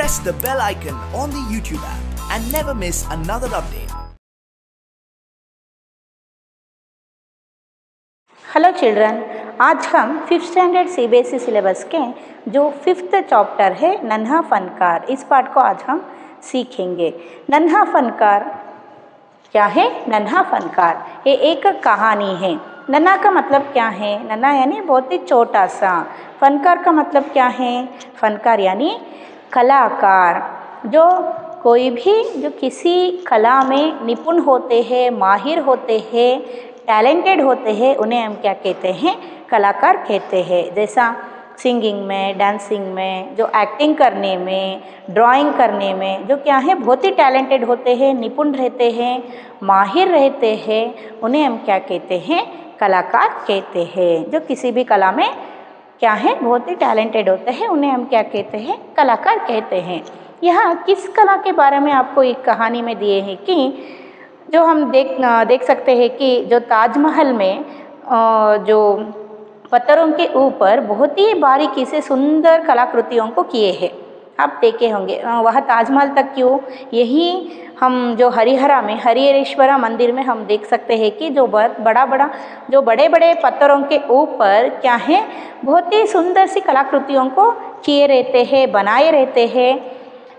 press the bell icon on the YouTube app and never miss another update. Hello children, आज हम 5th standard CBSE syllabus के जो 5th chapter है नन्हा फनकार, इस पार्ट को आज हम सीखेंगे। नन्हा फनकार क्या है? नन्हा फनकार ये एक कहानी है। नन्हा का मतलब क्या है? नन्हा यानी बहुत ही छोटा सा। फनकार का मतलब क्या है? फनकार यानी कलाकार। जो कोई भी जो किसी कला में निपुण होते हैं, माहिर होते हैं, टैलेंटेड होते हैं, उन्हें हम क्या कहते हैं? कलाकार कहते हैं। जैसा सिंगिंग में, डांसिंग में, जो एक्टिंग करने में, ड्राइंग करने में जो क्या है बहुत ही टैलेंटेड होते हैं, निपुण रहते हैं, माहिर रहते हैं, उन्हें हम क्या कहते हैं? कलाकार कहते हैं। जो किसी भी कला में क्या है बहुत ही टैलेंटेड होते हैं, उन्हें हम क्या कहते हैं? कलाकार कहते हैं। यहाँ किस कला के बारे में आपको एक कहानी में दिए हैं कि जो हम देख सकते हैं कि जो ताजमहल में जो पत्थरों के ऊपर बहुत ही बारीकी से सुंदर कलाकृतियों को किए हैं। आप देखे होंगे वह ताजमहल तक क्यों, यही हम जो हरिहरा में हरिहरेश्वरा मंदिर में हम देख सकते हैं कि जो बड़े बड़े पत्थरों के ऊपर क्या है बहुत ही सुंदर सी कलाकृतियों को किए रहते हैं, बनाए रहते हैं।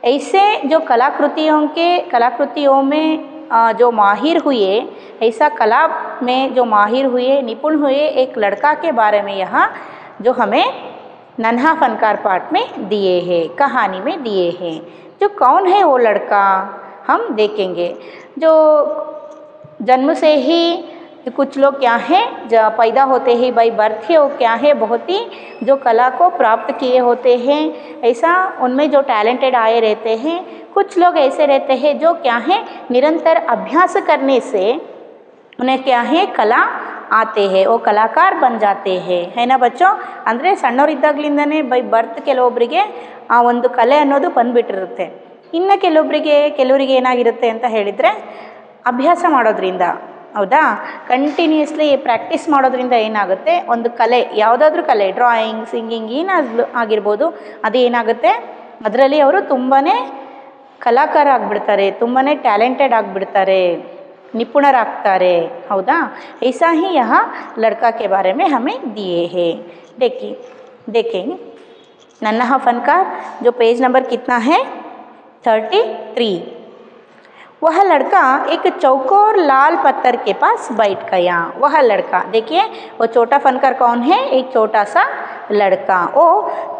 ऐसे जो कलाकृतियों में जो माहिर हुए, ऐसा कला में जो माहिर हुए, निपुण हुए एक लड़का के बारे में यहाँ जो हमें नन्हा फनकार पार्ट में दिए हैं, कहानी में दिए हैं। जो कौन है वो लड़का हम देखेंगे। जो जन्म से ही कुछ लोग क्या हैं जब पैदा होते ही बाई बर्थ है वो क्या है बहुत ही जो कला को प्राप्त किए होते हैं, ऐसा उनमें जो टैलेंटेड आए रहते हैं। कुछ लोग ऐसे रहते हैं जो क्या है निरंतर अभ्यास करने से उन्हें क्या है कला आते हैं, वो कलाकार बन जाते हैं, है ना बच्चों। ಅಂದರೆ ಸಣ್ಣವರಿದ್ದಾಗಲಿಂದನೇ ಬೈ ಬರ್ತ್ ಕೆಲವೊಬ್ಬರಿಗೆ ಆ ಒಂದು ಕಲೆ ಅನ್ನೋದು ಬಂದುಬಿಟ್ಟಿರುತ್ತೆ। ಇನ್ನು ಕೆಲವರಿಗೆ ಏನಾಗಿರುತ್ತೆ ಅಂತ ಹೇಳಿದರೆ ಅಭ್ಯಾಸ ಮಾಡೋದ್ರಿಂದ, ಹೌದಾ, ಕಂಟಿನ್ಯೂಸ್ಲಿ ಪ್ರಾಕ್ಟೀಸ್ ಮಾಡೋದ್ರಿಂದ ಏನಾಗುತ್ತೆ ಒಂದು ಕಲೆ, ಯಾವುದಾದ್ರೂ ಕಲೆ, ಡ್ರಾಯಿಂಗ್, ಸಿಂಗಿಂಗ್ ಏನಾದರೂ ಆಗಿರ್ಬೋದು, ಅದು ಏನಾಗುತ್ತೆ ಅದರಲ್ಲಿ ಅವರು ತುಂಬಾ ಕಲಾಕಾರ ಆಗಿಬಿಡ್ತಾರೆ, ತುಂಬಾ ಟ್ಯಾಲೆಂಟೆಡ್ ಆಗಿಬಿಡ್ತಾರೆ, निपुणरागतारे, हौदा। ऐसा ही यहाँ लड़का के बारे में हमें दिए हैं। देखेंगे नन्हा फनकार जो पेज नंबर कितना है 33। वह लड़का एक चौकोर लाल पत्थर के पास बैठ गया। वह लड़का, देखिए वो छोटा फनकार कौन है? एक छोटा सा लड़का। वो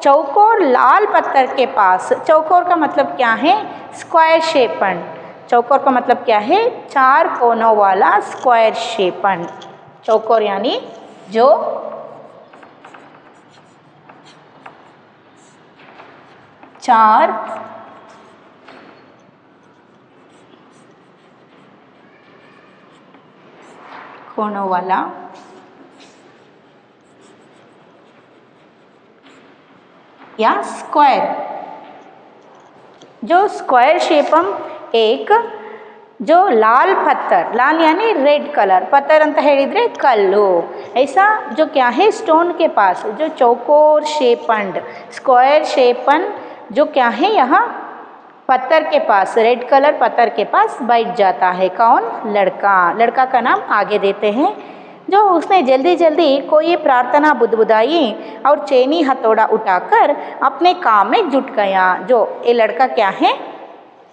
चौकोर लाल पत्थर के पास, चौकोर का मतलब क्या है? स्क्वायर शेपन। चौकोर का मतलब क्या है? 4 कोनों वाला स्क्वायर शेपन। चौकोर यानी जो चार कोनों वाला या स्क्वायर, जो स्क्वायर शेपम एक जो लाल पत्थर, लाल यानी रेड कलर, पत्थर अंत ಹೇಳಿದ್ರೆ कल्लू, ऐसा जो क्या है स्टोन के पास जो चौकोर शेपन स्क्वायर शेपन जो क्या है यहाँ पत्थर के पास, रेड कलर पत्थर के पास बैठ जाता है। कौन? लड़का। लड़का का नाम आगे देते हैं। जो उसने जल्दी कोई प्रार्थना बुदबुदाई और चैनी हथौड़ा उठाकर अपने काम में जुट गया। जो ये लड़का क्या है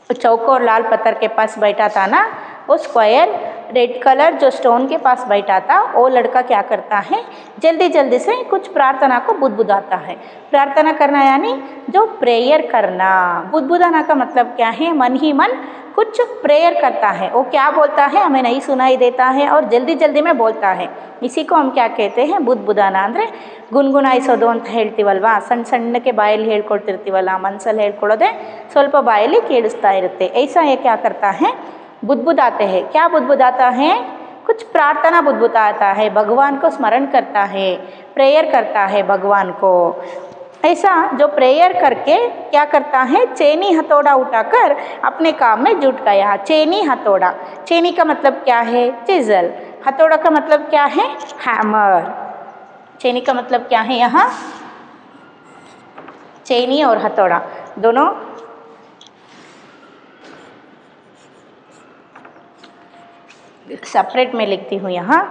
चौकोर लाल पत्थर के पास बैठा था ना, वो स्क्वायर रेड कलर जो स्टोन के पास बैठा था, वो लड़का क्या करता है जल्दी से कुछ प्रार्थना को बुदबुदाता है। प्रार्थना करना यानी जो प्रेयर करना। बुदबुदाना का मतलब क्या है? मन ही मन कुछ प्रेयर करता है। वो क्या बोलता है हमें नहीं सुनाई देता है और जल्दी में बोलता है, इसी को हम क्या कहते हैं? बुदबुदाना। ಅಂದರೆ ಗುನ್ಗುನಾಯಿಸೋದು ಅಂತ ಹೇಳ್ತೀವಲ್ವಾ, ಸಣ್ಣಕ್ಕೆ ಬಾಯಲ್ಲಿ ಹೇಳ್ಕೊಳ್ತಿರ್ತೀವಲ್ಲ, ಮನಸ್ಸಲ್ಲಿ ಹೇಳ್ಕೊಳ್ಳೋದೆ ಸ್ವಲ್ಪ ಬಾಯಲ್ಲಿ ಕೇಳಿಸ್ತಾ ಇರುತ್ತೆ। ऐसा ये क्या करता है? बुदबुदाते हैं। क्या बुदबुदाता है? कुछ प्रार्थना बुदबुदाता है, भगवान को स्मरण करता है, प्रेयर करता है भगवान को। ऐसा जो प्रेयर करके क्या करता है? चैनी हथौड़ा उठाकर अपने काम में जुट गया। चैनी हथौड़ा, चैनी का मतलब क्या है? चिजल। हथौड़ा का मतलब क्या है? हैमर। चैनी का मतलब क्या है? यहाँ चैनी और हथौड़ा दोनों सेपरेट में लिखती हूँ यहाँ,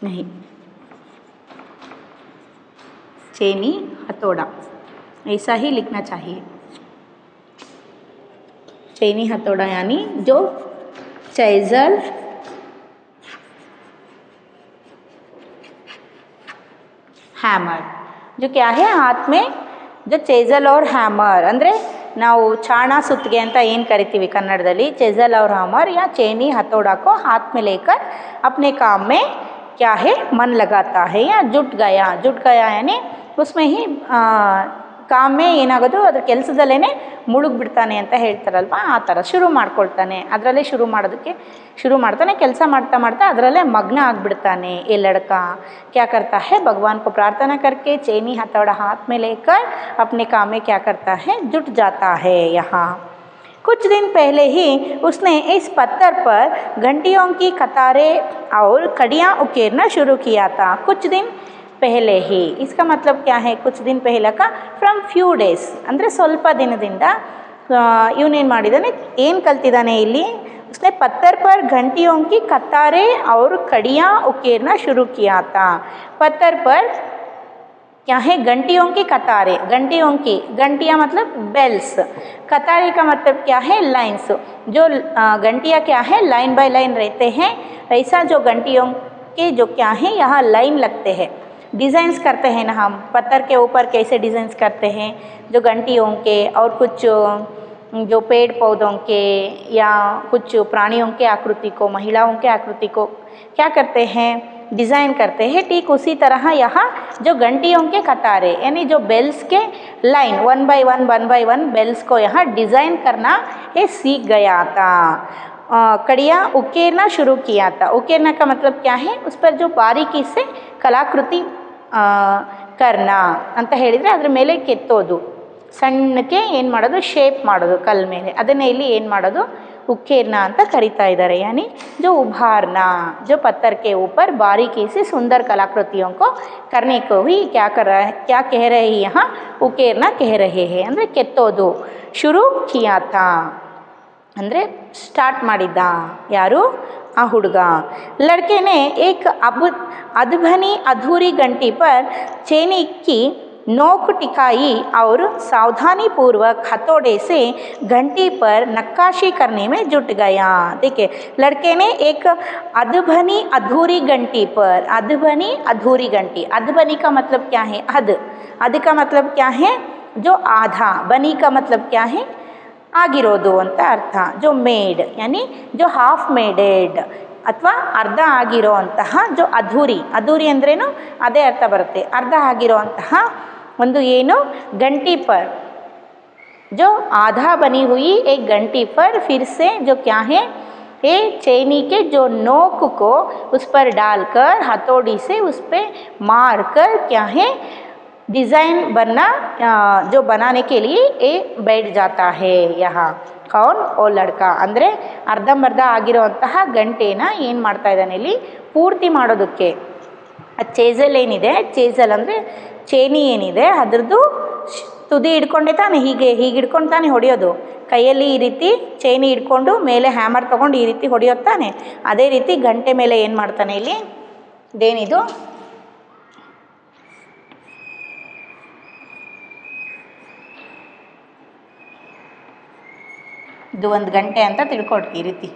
नहीं, चेनी हथौड़ा ऐसा ही लिखना चाहिए। चेनी हथौड़ा यानी जो चेज़ल हैमर, जो क्या है हाथ में जो चेज़ल और हैमर ಅಂದರೆ ನಾವು ಚಾಣ ಸುತ್ತಿಗೆ ಅಂತ ಏನು ಕರಿತೀವಿ ಕನ್ನಡದಲ್ಲಿ, चेज़ल और हैमर या चेनी हथौड़ा को हाथ में लेकर अपने काम में क्या है मन लगाता है या जुट गया यानी उसमें ही काम में ಏನಾಗೋದು ಅದ್ರ ಕೆಲಸದಲ್ಲೇ ಮುಳುಗ್ಬಿಡ್ತಾನೆ ಅಂತ ಹೇಳ್ತಾರಲ್ವ, ಆ ಥರ ಶುರು ಮಾಡ್ಕೊಳ್ತಾನೆ, ಅದರಲ್ಲೇ ಶುರು ಮಾಡ್ತಾನೆ, ಕೆಲಸ ಮಾಡ್ತಾ ಮಾಡ್ತಾ ಅದರಲ್ಲೇ ಮಗ್ನ ಆಗಿಬಿಡ್ತಾನೆ। ये लड़का क्या करता है, भगवान को प्रार्थना करके चेनी हथौड़ा हाथ में लेकर अपने काम में क्या करता है, जुट जाता है। यहाँ कुछ दिन पहले ही उसने इस पत्थर पर घंटियों की कतारें और कड़ियाँ उकेरना शुरू किया था। कुछ दिन पहले ही, इसका मतलब क्या है, कुछ दिन पहले का फ्रॉम फ्यू डेज ಅಂದರೆ ಸ್ವಲ್ಪ ದಿನದಿಂದ ಇವನೇನು ಮಾಡಿದ್ದಾನೆ, ಏನು ಕಲ್ತಿದ್ದಾನೆ ಇಲ್ಲಿ, उसने पत्थर पर घंटियों की कतारें और कड़ियाँ उकेरना शुरू किया था। पत्थर पर क्या है, घंटियों की कतारें, घंटियाँ मतलब बेल्स, कतारे का मतलब क्या है, लाइन्स, जो घंटियाँ क्या है लाइन बाय लाइन रहते हैं, ऐसा जो घंटियों के जो क्या है यहाँ लाइन लगते हैं, डिज़ाइंस करते हैं ना हम, पत्थर के ऊपर कैसे डिज़ाइंस करते हैं जो घंटियों के, और कुछ जो पेड़ पौधों के या कुछ प्राणियों के आकृति को, महिलाओं के आकृति को क्या करते हैं, डिज़ाइन करते हैं। ठीक उसी तरह यहाँ जो घंटियों के कतारे यानी जो बेल्स के line one by one bells को यहाँ डिज़ाइन करना ये सीख गया था। कड़ियाँ उकेरना शुरू किया था। उकेरना का मतलब क्या है, उस पर जो बारीकी से कलाकृति करना ಅಂತ ಹೇಳಿದರೆ ಅದರ ಮೇಲೆ ಕೆತ್ತೋದು, ಸಣ್ಣಕ್ಕೆ ಏನು ಮಾಡೋದು, ಶೇಪ್ ಮಾಡೋದು ಕಲ್ ಮೇಲೆ, ಅದನ್ನೇ ಇಲ್ಲಿ ಏನು ಮಾಡೋದು, उकेरना ಅಂತ ಕರಿತಾ ಇದ್ದಾರೆ। यानी जो उभारना, जो पत्थर के ऊपर बारीकी से सुंदर कलाकृतियों को करने को ही क्या कह रहे हैं यहाँ, उकेरना कह रहे हैं, ಅಂದರೆ ಕೆತ್ತೋದು शुरू किया था ಅಂದರೆ ಸ್ಟಾರ್ಟ್ ಮಾಡಿದ್ದ ಯಾರು, आ हुड़गा। लड़के ने एक अधबनी अधूरी घंटी पर चेनी की नोक टिकाई और सावधानी पूर्वक हथौड़े से घंटी पर नक्काशी करने में जुट गया। देखिए, लड़के ने एक अधबनी अधूरी घंटी पर, अधबनी अधूरी घंटी, अधबनी का मतलब क्या है, अध का मतलब क्या है, जो आधा, बनी का मतलब क्या है, ಆಗಿರೋದು ಅಂತ ಅರ್ಥ, जो ಮೇಡ್ यानी जो ಹಾಫ್ ಮೇಡೆಡ್ ಅಥವಾ ಅರ್ಧ ಆಗಿರೋ ಅಂತಹ, जो ಅಧೂರಿ ಅಂದ್ರೇನು ಅದೇ ಅರ್ಥ ಬರುತ್ತೆ, ಅರ್ಧ ಆಗಿರೋ ಅಂತಹ ಒಂದು ಏನು, घंटी पर जो आधा बनी हुई एक घंटी पर फिर से जो क्या है, ये चेनी के जो नोक को उस पर डालकर हथौड़ी से उस पर मार कर क्या है, डिज़ाइन बनना, जो बनाने के लिए ये बैठ जाता है। यहाँ कौन, ओ लड़का, ಅಂದರೆ ಅರ್ಧಂಬರ್ಧ ಆಗಿರೋಂತಹ ಗಂಟೆನ ಏನು ಮಾಡ್ತಾ ಇದ್ದಾನೆ ಇಲ್ಲಿ, ಪೂರ್ತಿ ಮಾಡೋದಕ್ಕೆ ಚೇಜಲ್ ಏನಿದೆ, ಚೇಜಲ್ ಅಂದರೆ ಚೇನಿ ಏನಿದೆ ಅದರದ್ದು ತುದಿ ಹಿಡ್ಕೊಂಡೆ ತಾನೆ, ಹೀಗೆ ಹಿಡ್ಕೊಂಡು ತಾನೆ ಹೊಡೆಯೋದು, ಕೈಯಲ್ಲಿ ಈ ರೀತಿ ಚೇನಿ ಹಿಡ್ಕೊಂಡು ಮೇಲೆ ಹ್ಯಾಮರ್ ತೊಗೊಂಡು ಈ ರೀತಿ ಹೊಡೆಯೋದು ತಾನೆ, ಅದೇ ರೀತಿ ಗಂಟೆ ಮೇಲೆ ಏನು ಮಾಡ್ತಾನೆ ಇಲ್ಲಿ, ಇದೇನಿದು ಇದು ಒಂದು ಗಂಟೆ ಅಂತ ತಿಳ್ಕೊಡ್ರಿ, ಈ ರೀತಿ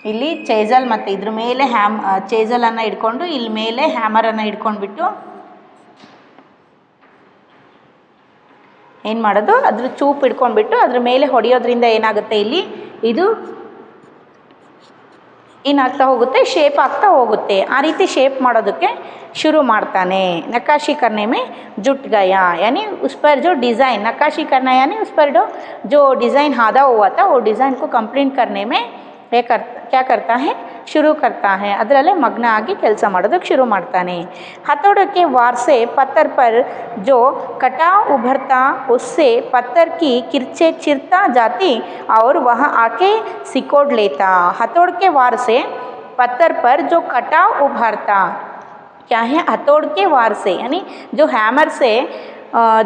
ಇಲ್ಲಿ ಚೇಜಲ್ ಮತ್ತು ಇದ್ರ ಮೇಲೆ ಚೇಜಲನ್ನು ಹಿಡ್ಕೊಂಡು ಇಲ್ಲಿ ಮೇಲೆ ಹ್ಯಾಮರನ್ನು ಹಿಡ್ಕೊಂಡ್ಬಿಟ್ಟು ಏನು ಮಾಡೋದು, ಅದ್ರ ಚೂಪ್ ಹಿಡ್ಕೊಂಡ್ಬಿಟ್ಟು ಅದ್ರ ಮೇಲೆ ಹೊಡೆಯೋದ್ರಿಂದ ಏನಾಗುತ್ತೆ ಇಲ್ಲಿ, ಇದು ಏನಾಗ್ತಾ ಹೋಗುತ್ತೆ, ಶೇಪ್ ಆಗ್ತಾ ಹೋಗುತ್ತೆ, ಆ ರೀತಿ ಶೇಪ್ ಮಾಡೋದಕ್ಕೆ शुरू ಮಾಡ್ತಾನೆ। नक्काशी करने में जुट गया यानी उस पर जो डिज़ाइन, नक्काशी करना यानी उस पर जो डिज़ाइन हादा हुआ था वो डिज़ाइन को कंप्लीट करने में क्या करता है, शुरू करता है, ಅದರಲ್ಲೇ ಮಗ್ನ ಆಗಿ ಕೆಲಸ ಮಾಡೋದಕ್ಕೆ ಶುರು ಮಾಡ್ತಾನೆ। हथौड़े के वार से पत्थर पर जो कटाव उभरता उससे पत्थर की किरचें चिरता जाती और वह आके सिकोड़ लेता। हथौड़े के वार से पत्थर पर जो कटाव उभरता क्या है, हथौड़ के वार से यानी जो हैमर से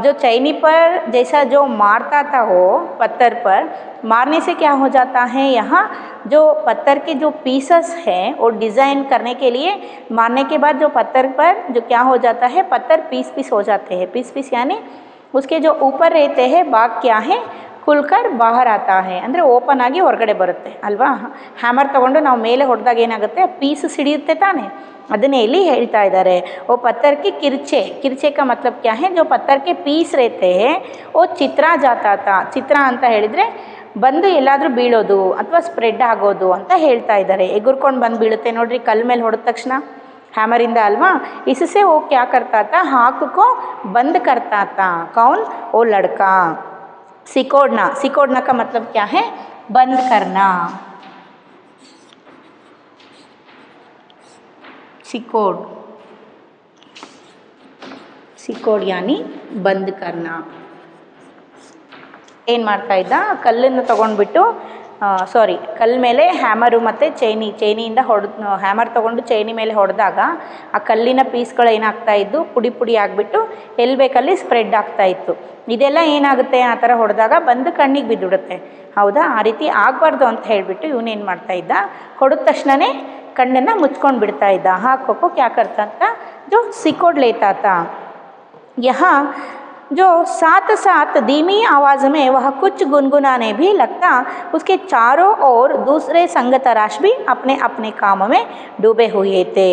जो चैनी पर जैसा जो मारता था वो पत्थर पर मारने से क्या हो जाता है, यहाँ जो पत्थर के जो पीसेस हैं वो डिज़ाइन करने के लिए मारने के बाद जो पत्थर पर जो क्या हो जाता है, पत्थर पीस पीस हो जाते हैं। पीस पीस यानी उसके जो ऊपर रहते हैं भाग क्या है खुलकर बाहर आता है, ಅಂದರೆ ಓಪನ್ ಆಗಿ ಹೊರಗಡೆ ಬರುತ್ತೆ ಅಲ್ವಾ. ಹ್ಯಾಮರ್ ತೊಗೊಂಡು ನಾವು ಮೇಲೆ ಹೊಡೆದಾಗ ಏನಾಗುತ್ತೆ, ಪೀಸ್ ಸಿಡಿಯುತ್ತೆ ತಾನೆ, ಅದನ್ನೇ ಇಲ್ಲಿ ಹೇಳ್ತಾ ಇದ್ದಾರೆ. वो पत्थर की किरचे, किरचे का मतलब क्या है, जो पत्थर के पीस रहते हैं वो ಚಿತ್ರಾ जाता था. ಚಿತ್ರ ಅಂತ ಹೇಳಿದರೆ ಬಂದು ಎಲ್ಲಾದರೂ ಬೀಳೋದು ಅಥವಾ ಸ್ಪ್ರೆಡ್ ಆಗೋದು ಅಂತ ಹೇಳ್ತಾ ಇದ್ದಾರೆ. ಎಗುರ್ಕೊಂಡು ಬಂದು ಬೀಳುತ್ತೆ ನೋಡ್ರಿ ಕಲ್ ಮೇಲೆ ಹೊಡೆದ ತಕ್ಷಣ हैमरिंद अल्वा. इससे वो क्या करता था, हाक को बंद करता था. कौन, वो लड़का. सिकोड़ना, सिकोड़ना का मतलब क्या है, बंद करना. सिकोड़, सिकोड़ यानी बंद करना. ಏನು ಮಾಡ್ತಾ ಇದ್ದ, ಕಲ್ಲನ್ನು ತೊಗೊಂಡ್ಬಿಟ್ಟು ಸಾರಿ ಕಲ್ಲ ಮೇಲೆ ಹ್ಯಾಮರು ಮತ್ತು ಚೈನಿಯಿಂದ ಹ್ಯಾಮರ್ ತೊಗೊಂಡು ಚೈನಿ ಮೇಲೆ ಹೊಡೆದಾಗ ಆ ಕಲ್ಲಿನ ಪೀಸ್ಗಳು ಏನಾಗ್ತಾ ಇದ್ದು ಪುಡಿ ಪುಡಿ ಆಗಿಬಿಟ್ಟು ಎಲ್ಲಿ ಬೇಕಲ್ಲಿ ಸ್ಪ್ರೆಡ್ ಆಗ್ತಾ ಇತ್ತು. ಇದೆಲ್ಲ ಏನಾಗುತ್ತೆ, ಆ ಥರ ಹೊಡೆದಾಗ ಬಂದು ಕಣ್ಣಿಗೆ ಬಿದ್ದುಬಿಡುತ್ತೆ ಹೌದಾ. ಆ ರೀತಿ ಆಗಬಾರ್ದು ಅಂತ ಹೇಳಿಬಿಟ್ಟು ಇವನೇನು ಮಾಡ್ತಾ ಇದ್ದ, ಹೊಡೆದ ತಕ್ಷಣವೇ ಕಣ್ಣನ್ನು ಮುಚ್ಕೊಂಡು ಬಿಡ್ತಾ ಇದ್ದ. ಹಾಕೋಕ್ಕೋ ಕ್ಯಾ ಕರ್ತಾ था, जो सिकोड़ लेता था. यहाँ जो साथ साथ धीमी आवाज़ में वह कुछ गुनगुनाने भी लगता. उसके चारों ओर दूसरे संग तराश भी अपने अपने काम में डूबे हुए थे.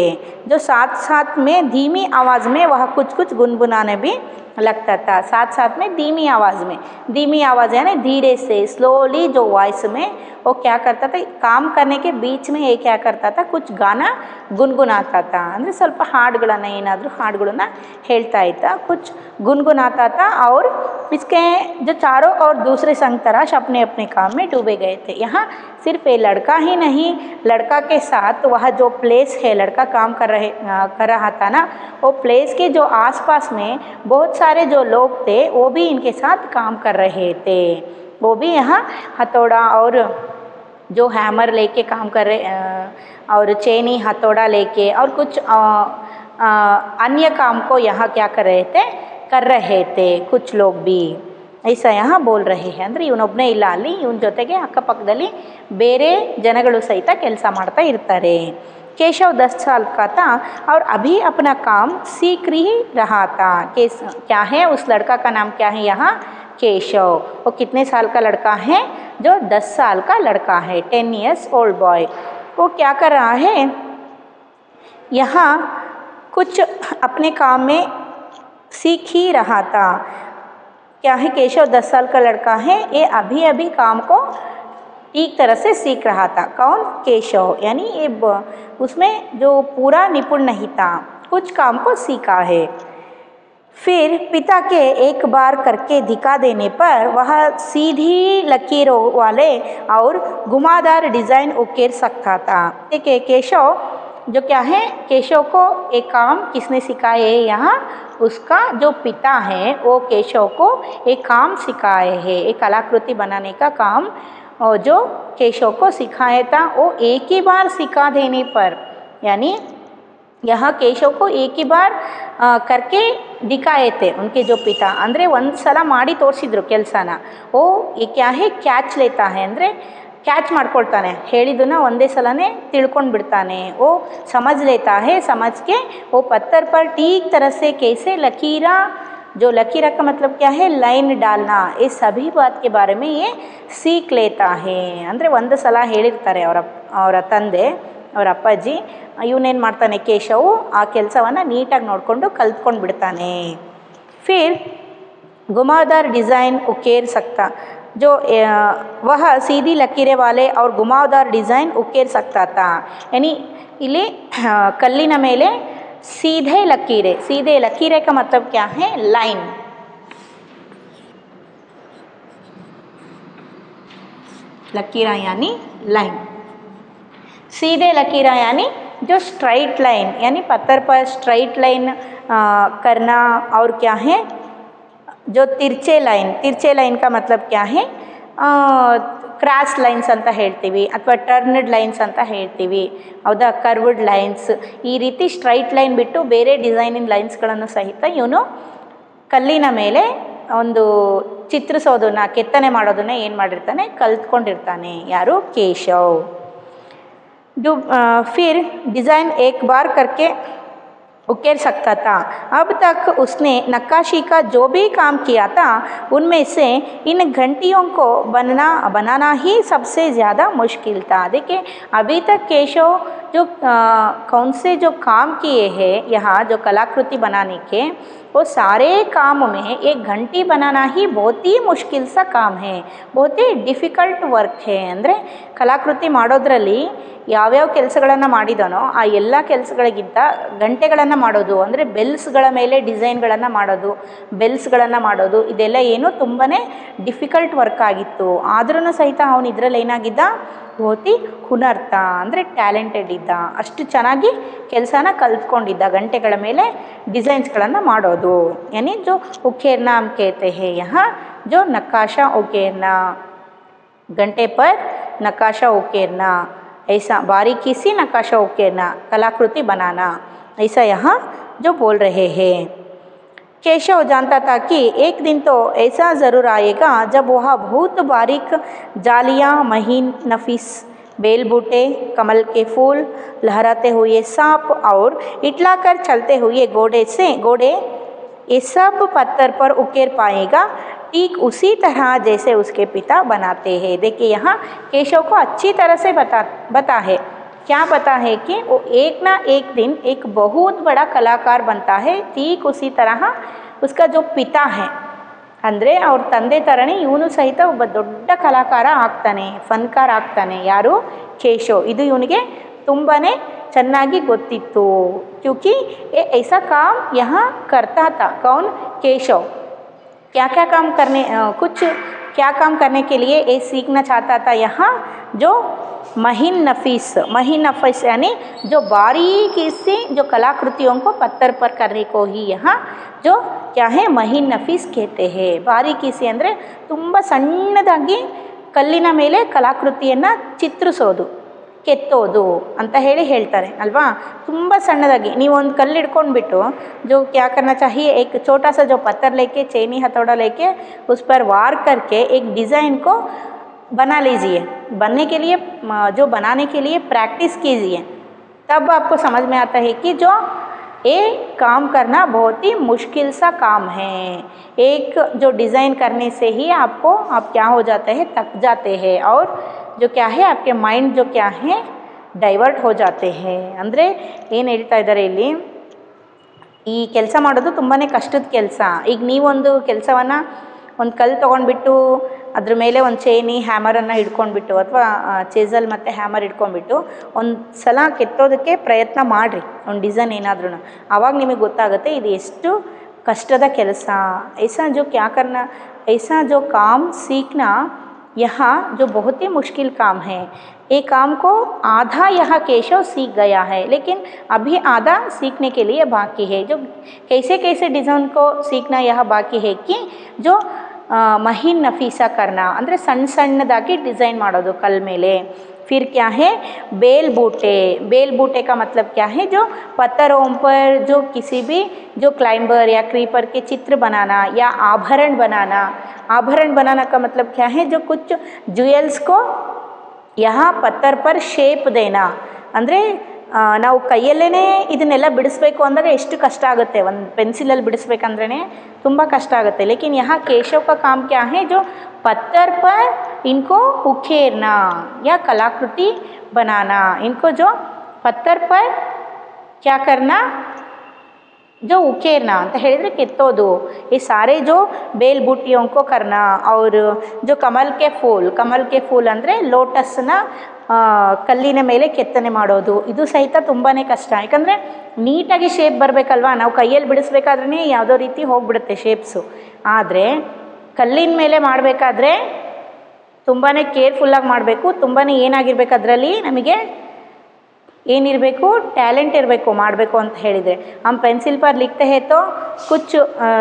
जो साथ साथ में धीमी आवाज़ में वह कुछ कुछ गुनगुनाने भी लगता था. साथ साथ में धीमी आवाज़ में, धीमी आवाज़ यानी धीरे से स्लोली जो वॉइस में वो क्या करता था, काम करने के बीच में ये क्या करता था, कुछ गाना गुनगुनाता था. ಅಂದರೆ ಸ್ವಲ್ಪ ಹಾಡುಗಳನ್ನು ಏನಾದರೂ ಹಾಡುಗಳನ್ನು ಹೇಳ್ತಾ ಇದ್ದ. कुछ गुनगुनाता था और इसके जो चारों और दूसरे संग तराश अपने अपने काम में डूबे गए थे. यहाँ सिर्फ ये लड़का ही नहीं, लड़का के साथ वह जो प्लेस है, लड़का काम कर रहा था ना, वो प्लेस के जो आसपास में बहुत सारे जो लोग थे वो भी इनके साथ काम कर रहे थे. वो भी यहाँ हथौड़ा और जो हैमर लेके काम कर रहे और चैनी हथौड़ा लेके और कुछ अन्य काम को यहाँ क्या कर रहे थे कुछ लोग भी. ऐसा यहाँ बोल रहे हैं. ಅಂದರೆ ಇವನೊಬ್ಬನೇ ಇಲ್ಲ ಅಲ್ಲಿ, ಇವನ ಜೊತೆಗೆ ಅಕ್ಕಪಕ್ಕದಲ್ಲಿ ಬೇರೆ ಜನಗಳು ಸಹಿತ ಕೆಲಸ ಮಾಡ್ತಾ ಇರ್ತಾರೆ. केशव 10 साल का था और अभी अपना काम सीख ही रहा था. क्या है, उस लड़का का नाम क्या है यहाँ, केशव. वो कितने साल का लड़का है, जो 10 साल का लड़का है, 10 years old boy. वो क्या कर रहा है, यहाँ कुछ अपने काम में सीख ही रहा था. क्या है, केशव 10 साल का लड़का है, ये अभी अभी काम को एक तरह से सीख रहा था. कौन, केशव. यानी ये उसमें जो पूरा निपुण नहीं था, कुछ काम को सीखा है. फिर पिता के एक बार करके दिखा देने पर वह सीधी लकीरों वाले और घुमावदार डिज़ाइन उकेर सकता था. देखिए केशव जो क्या है, केशव को एक काम किसने सिखाए है, यहाँ उसका जो पिता है वो केशव को एक काम सिखाए है. एक कलाकृति बनाने का काम और जो केशव को सिखाया था वो एक ही बार सिखा देने पर, यानी यहाँ केशव को एक ही बार करके दिखाए थे उनके जो पिता. ಅಂದರೆ ಒಂದು ಸಲ ಮಾಡಿ ತೋರಿಸಿದ್ರು ಕೆಲಸನ. ಓ ये क्या है, ಕ್ಯಾಚ್ लेता है, ಅಂದರೆ ಕ್ಯಾಚ್ ಮಾಡ್ಕೊಳ್ತಾನೆ, ಹೇಳಿದ್ದನ್ನ ಒಂದೇ ಸಲನೇ ತಿಳ್ಕೊಂಡು ಬಿಡ್ತಾನೆ. वो समझ लेता है, समझ के वो पत्थर पर ठीक तरह से कैसे लकीरा, जो लकीरा का मतलब क्या है, लाइन डालना, ये सभी बात के बारे में ये सीख लेता है. ಅಂದರೆ ಒಂದು ಸಲ ಹೇಳಿರ್ತಾರೆ ಅವರ ತಂದೆ ಅವರ ಅಪ್ಪಾಜಿ. ಇವನೇನು ಮಾಡ್ತಾನೆ, ಕೇಶವು ಆ ಕೆಲಸವನ್ನು ನೀಟಾಗಿ ನೋಡಿಕೊಂಡು ಕಲ್ತ್ಕೊಂಡು ಬಿಡ್ತಾನೆ. फिर घुमावदार डिज़ाइन उकेर सकता, जो वह सीधी लकीरें वाले और घुमावदार डिज़ाइन उकेर सकता था. यानी ಇಲ್ಲಿ ಕಲ್ಲಿನ ಮೇಲೆ सीधे लकीरें, सीधे लकीरें का मतलब क्या है, लाइन. लकीरा यानी लाइन, सीधे लकीरा यानी जो स्ट्राइट लाइन, यानी पत्थर पर स्ट्राइट लाइन करना. और क्या है, जो तिरछे लाइन का मतलब क्या है, ಕ್ರಾಸ್ ಲೈನ್ಸ್ ಅಂತ ಹೇಳ್ತೀವಿ ಅಥವಾ ಟರ್ನ್ಡ್ ಲೈನ್ಸ್ ಅಂತ ಹೇಳ್ತೀವಿ ಹೌದಾ. ಕರ್ವ್ಡ್ ಲೈನ್ಸ್, ಈ ರೀತಿ ಸ್ಟ್ರೈಟ್ ಲೈನ್ ಬಿಟ್ಟು ಬೇರೆ ಡಿಸೈನಿನ ಲೈನ್ಸ್ಗಳನ್ನು ಸಹಿತ ಇವನು ಕಲ್ಲಿನ ಮೇಲೆ ಒಂದು ಚಿತ್ರಿಸೋದನ್ನ ಕೆತ್ತನೆ ಮಾಡೋದನ್ನ ಏನು ಮಾಡಿರ್ತಾನೆ ಕಲ್ತ್ಕೊಂಡಿರ್ತಾನೆ ಯಾರು ಕೇಶವ್. फिर डिज़ाइन एक बार करके उकेर सकता था. अब तक उसने नक्काशी का जो भी काम किया था उनमें से इन घंटियों को बनाना ही सबसे ज़्यादा मुश्किल था. देखिए अभी तक केशव जो कौन से जो काम किए हैं यहाँ जो कलाकृति बनाने के, वो सारे काम में एक घंटी बनाना ही बहुत ही मुश्किल सा काम है, बहुत ही ಡಿಫಿಕಲ್ಟ್ ವರ್ಕ್ है. ಅಂದರೆ ಕಲಾಕೃತಿ ಮಾಡೋದ್ರಲ್ಲಿ ಯಾವ್ಯಾವ ಕೆಲಸಗಳನ್ನು ಮಾಡಿದಾನೋ ಆ ಎಲ್ಲ ಕೆಲಸಗಳಿಗಿಂತ ಗಂಟೆಗಳನ್ನು ಮಾಡೋದು ಅಂದರೆ ಬೆಲ್ಸ್ಗಳ ಮೇಲೆ ಡಿಸೈನ್ಗಳನ್ನು ಮಾಡೋದು, ಬೆಲ್ಸ್ಗಳನ್ನು ಮಾಡೋದು ಇದೆಲ್ಲ ಏನು ತುಂಬಾ ಡಿಫಿಕಲ್ಟ್ ವರ್ಕ್ ಆಗಿತ್ತು. ಆದ್ರೂ ಸಹಿತ ಅವನು ಇದರಲ್ಲಿ ಏನಾಗಿದ್ದ ಬಹುತಿ ಹುನರ್ತ ಅಂದರೆ ಟ್ಯಾಲೆಂಟೆಡ್ ಇದ್ದ, ಅಷ್ಟು ಚೆನ್ನಾಗಿ ಕೆಲಸನ ಕಲ್ತ್ಕೊಂಡಿದ್ದ ಗಂಟೆಗಳ ಮೇಲೆ ಡಿಸೈನ್ಸ್ಗಳನ್ನು ಮಾಡೋದು. ಯಾನಿ ಜೋ ಉಕೇರ್ನಾ हम कहते हैं यहाँ जो नक्काशा उकेरना, घंटे पर नक्काशा उकेरना, ऐसा बारीकी से नक्काशा उकेरना, कलाकृति बनाना, ऐसा यहाँ जो बोल रहे हैं. केशव जानता था कि एक दिन तो ऐसा ज़रूर आएगा जब वह बहुत बारीक जालियाँ, महीन नफीस बेल बूटे, कमल के फूल, लहराते हुए सांप और इटलाकर चलते हुए घोड़े ये सब पत्थर पर उकेर पाएगा, ठीक उसी तरह जैसे उसके पिता बनाते हैं. देखिए यहाँ केशव को अच्छी तरह से बता है, क्या पता है कि वो एक ना एक दिन एक बहुत बड़ा कलाकार बनता है, ठीक उसी तरह उसका जो पिता है ಅಂದರೆ ಅವ್ರ ತಂದೆ ಥರನೇ ಇವನು ಸಹಿತ ಒಬ್ಬ ದೊಡ್ಡ ಕಲಾಕಾರ ಆಗ್ತಾನೆ, ಫನ್ಕಾರ್ ಆಗ್ತಾನೆ. ಯಾರು ಕೇಶವ್. ಇದು ಇವನಿಗೆ ತುಂಬಾ ಚೆನ್ನಾಗಿ ಗೊತ್ತಿತ್ತು. क्योंकि ये ऐसा काम यहाँ करता था. कौन? केशव. क्या क्या काम करने क्या काम करने के लिए ये सीखना चाहता था यहाँ जो महीन नफीस यानी जो बारीकी से जो कलाकृतियों को पत्थर पर करने को ही यहाँ जो क्या है महीन नफीस कहते हैं. बारीकी से ಅಂದರೆ ತುಂಬ ಸಣ್ಣದಾಗಿ ಕಲ್ಲಿನ ಮೇಲೆ ಕಲಾಕೃತಿಯನ್ನು ಚಿತ್ರಿಸೋದು, ಕೆತ್ತೋದು ಅಂತ ಹೇಳ್ತಾರೆ ಅಲ್ವಾ. ತುಂಬ ಸಣ್ಣದಾಗಿ ನೀವು ಒಂದು ಕಲ್ಲು ಹಿಡ್ಕೊಂಡ್ಬಿಟ್ಟು जो क्या करना चाहिए, एक छोटा सा जो पत्थर लेके चैनी हथौड़ा लेके उस पर वार करके एक डिज़ाइन को बना लीजिए. बनने के लिए जो बनाने के लिए प्रैक्टिस कीजिए, तब आपको समझ में आता है कि जो ये काम करना बहुत ही मुश्किल सा काम है. एक जो डिज़ाइन करने से ही आप क्या हो जाते हैं, थक जाते हैं और जो क्या है आपके माइंड जो क्या है ಡೈವರ್ಟ್ हो जाते हैं. ಅಂದರೆ ಏನು ಹೇಳ್ತಾ ಇದ್ದಾರೆ ಇಲ್ಲಿ, ಈ ಕೆಲಸ ಮಾಡೋದು ತುಂಬಾ ಕಷ್ಟದ ಕೆಲಸ. ಈಗ ನೀವೊಂದು ಕೆಲಸವನ್ನು ಒಂದು ಕಲ್ಲು ತೊಗೊಂಡ್ಬಿಟ್ಟು ಅದ್ರ ಮೇಲೆ ಒಂದು ಚೈನಿ ಹ್ಯಾಮರನ್ನು ಹಿಡ್ಕೊಂಡ್ಬಿಟ್ಟು ಅಥವಾ ಚೇಸಲ್ ಮತ್ತು ಹ್ಯಾಮರ್ ಹಿಡ್ಕೊಂಡ್ಬಿಟ್ಟು ಒಂದು ಸಲ ಕೆತ್ತೋದಕ್ಕೆ ಪ್ರಯತ್ನ ಮಾಡಿರಿ, ಒಂದು ಡಿಸೈನ್ ಏನಾದ್ರೂ. ಆವಾಗ ನಿಮಗೆ ಗೊತ್ತಾಗುತ್ತೆ ಇದು ಎಷ್ಟು ಕಷ್ಟದ ಕೆಲಸ. ऐसा जो क्या करना, ऐसा जो काम सीखना यहाँ जो बहुत ही मुश्किल काम है. ये काम को आधा यहाँ केशव सीख गया है, लेकिन अभी आधा सीखने के लिए बाकी है. जो कैसे कैसे डिज़ाइन को सीखना यह बाकी है कि जो महीन नफीसा करना ಅಂದರೆ ಸಣ್ಣದಾಗಿ ಡಿज़ाइन ಮಾಡೋದು कल ಮೇಲೆ. फिर क्या है बेल बूटे का मतलब क्या है, जो पत्थरों पर जो किसी भी जो क्लाइंबर या क्रीपर के चित्र बनाना या आभरण बनाना का मतलब क्या है, जो कुछ ज्वेल्स को यहाँ पत्थर पर शेप देना. ಅಂದರೆ ನಾವು ಕೈಯಲ್ಲೇ ಇದನ್ನೆಲ್ಲ ಬಿಡಿಸ್ಬೇಕು ಅಂದಾಗ ಎಷ್ಟು ಕಷ್ಟ ಆಗುತ್ತೆ, ಒಂದು ಪೆನ್ಸಿಲಲ್ಲಿ ಬಿಡಿಸ್ಬೇಕಂದ್ರೇ ತುಂಬ ಕಷ್ಟ ಆಗುತ್ತೆ. लेकिन यहाँ केशव का काम क्या है, जो पत्थर पर इनको उकेरना या कलाकृति बनाना, इनको जो पत्थर पर क्या करना, जो उकेरना ಅಂತ ಹೇಳಿದರೆ ಕೆತ್ತೋದು. ये सारे जो बेल बूटियों को करना और जो कमल के फूल ಅಂದರೆ ಲೋಟಸ್ನ ಕಲ್ಲಿನ ಮೇಲೆ ಕೆತ್ತನೆ ಮಾಡೋದು, ಇದು ಸಹಿತ ತುಂಬಾ ಕಷ್ಟ. ಯಾಕಂದರೆ ನೀಟಾಗಿ ಶೇಪ್ ಬರಬೇಕಲ್ವಾ, ನಾವು ಕೈಯಲ್ಲಿ ಬಿಡಿಸ್ಬೇಕಾದ್ರೇ ಯಾವುದೋ ರೀತಿ ಹೋಗಿಬಿಡುತ್ತೆ ಶೇಪ್ಸು. ಆದರೆ ಕಲ್ಲಿನ ಮೇಲೆ ಮಾಡಬೇಕಾದ್ರೆ ತುಂಬಾ ಕೇರ್ಫುಲ್ಲಾಗಿ ಮಾಡಬೇಕು. ತುಂಬಾ ಏನಾಗಿರ್ಬೇಕು ಅದರಲ್ಲಿ ನಮಗೆ ಏನಿರಬೇಕು, ಟ್ಯಾಲೆಂಟ್ ಇರಬೇಕು ಮಾಡಬೇಕು ಅಂತ ಹೇಳಿದರೆ. हम पेंसिल पर लिखते हैं तो कुछ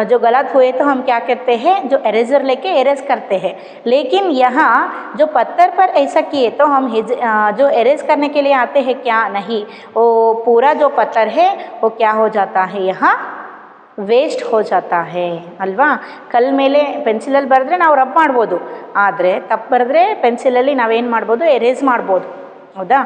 जो गलत हुए तो हम क्या करते हैं, जो इरेजर लेके इरेज करते हैं. लेकिन यहाँ जो पत्थर पर ऐसा किए तो हम जो इरेज करने के लिए आते हैं क्या नहीं, वो पूरा जो पत्थर है वो क्या हो जाता है, यहाँ ವೇಸ್ಟ್ ಹೋ ಜಾತಾ ಹೇ ಅಲ್ವಾ. ಕಲ್ ಮೇಲೆ ಪೆನ್ಸಿಲಲ್ಲಿ ಬರೆದ್ರೆ ನಾವು ರಬ್ ಮಾಡ್ಬೋದು, ಆದರೆ ತಪ್ಪು ಬರೆದ್ರೆ ಪೆನ್ಸಿಲಲ್ಲಿ ನಾವೇನು ಮಾಡ್ಬೋದು, ಎರೇಸ್ ಮಾಡ್ಬೋದು, ಹೌದಾ.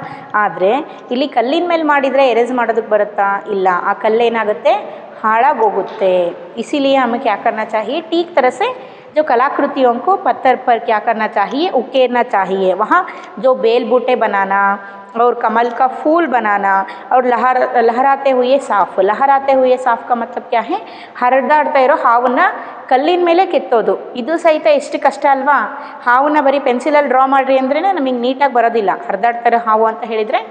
ಆದರೆ ಇಲ್ಲಿ ಕಲ್ಲಿನ ಮೇಲೆ ಮಾಡಿದರೆ ಎರೇಸ್ ಮಾಡೋದಕ್ಕೆ ಬರುತ್ತಾ, ಇಲ್ಲ, ಆ ಕಲ್ಲೇನಾಗುತ್ತೆ, हाड़ागोगुत्ते. इसीलिए हमें क्या करना चाहिए, ठीक तरह से जो कलाकृतियों को पत्थर पर क्या करना चाहिए, उकेरना चाहिए. वहाँ जो बेल बूटे बनाना और कमल का फूल बनाना और लहराते हुए साफ. लहराते हुए साफ का मतलब क्या है, ಹರಿದಾಡ್ತಾ ಇರೋ ಹಾವನ್ನ ಕಲ್ಲಿನ ಮೇಲೆ ಕೆತ್ತೋದು. ಇದು ಸಹಿತ ಎಷ್ಟು ಕಷ್ಟ ಅಲ್ವಾ. ಹಾವನ್ನ ಬರೀ ಪೆನ್ಸಿಲಲ್ಲಿ ಡ್ರಾ ಮಾಡಿರಿ ಅಂದ್ರೇ ನಮಗೆ ನೀಟಾಗಿ ಬರೋದಿಲ್ಲ. ಹರಿದಾಡ್ತಾ ಇರೋ ಹಾವು ಅಂತ ಹೇಳಿದರೆ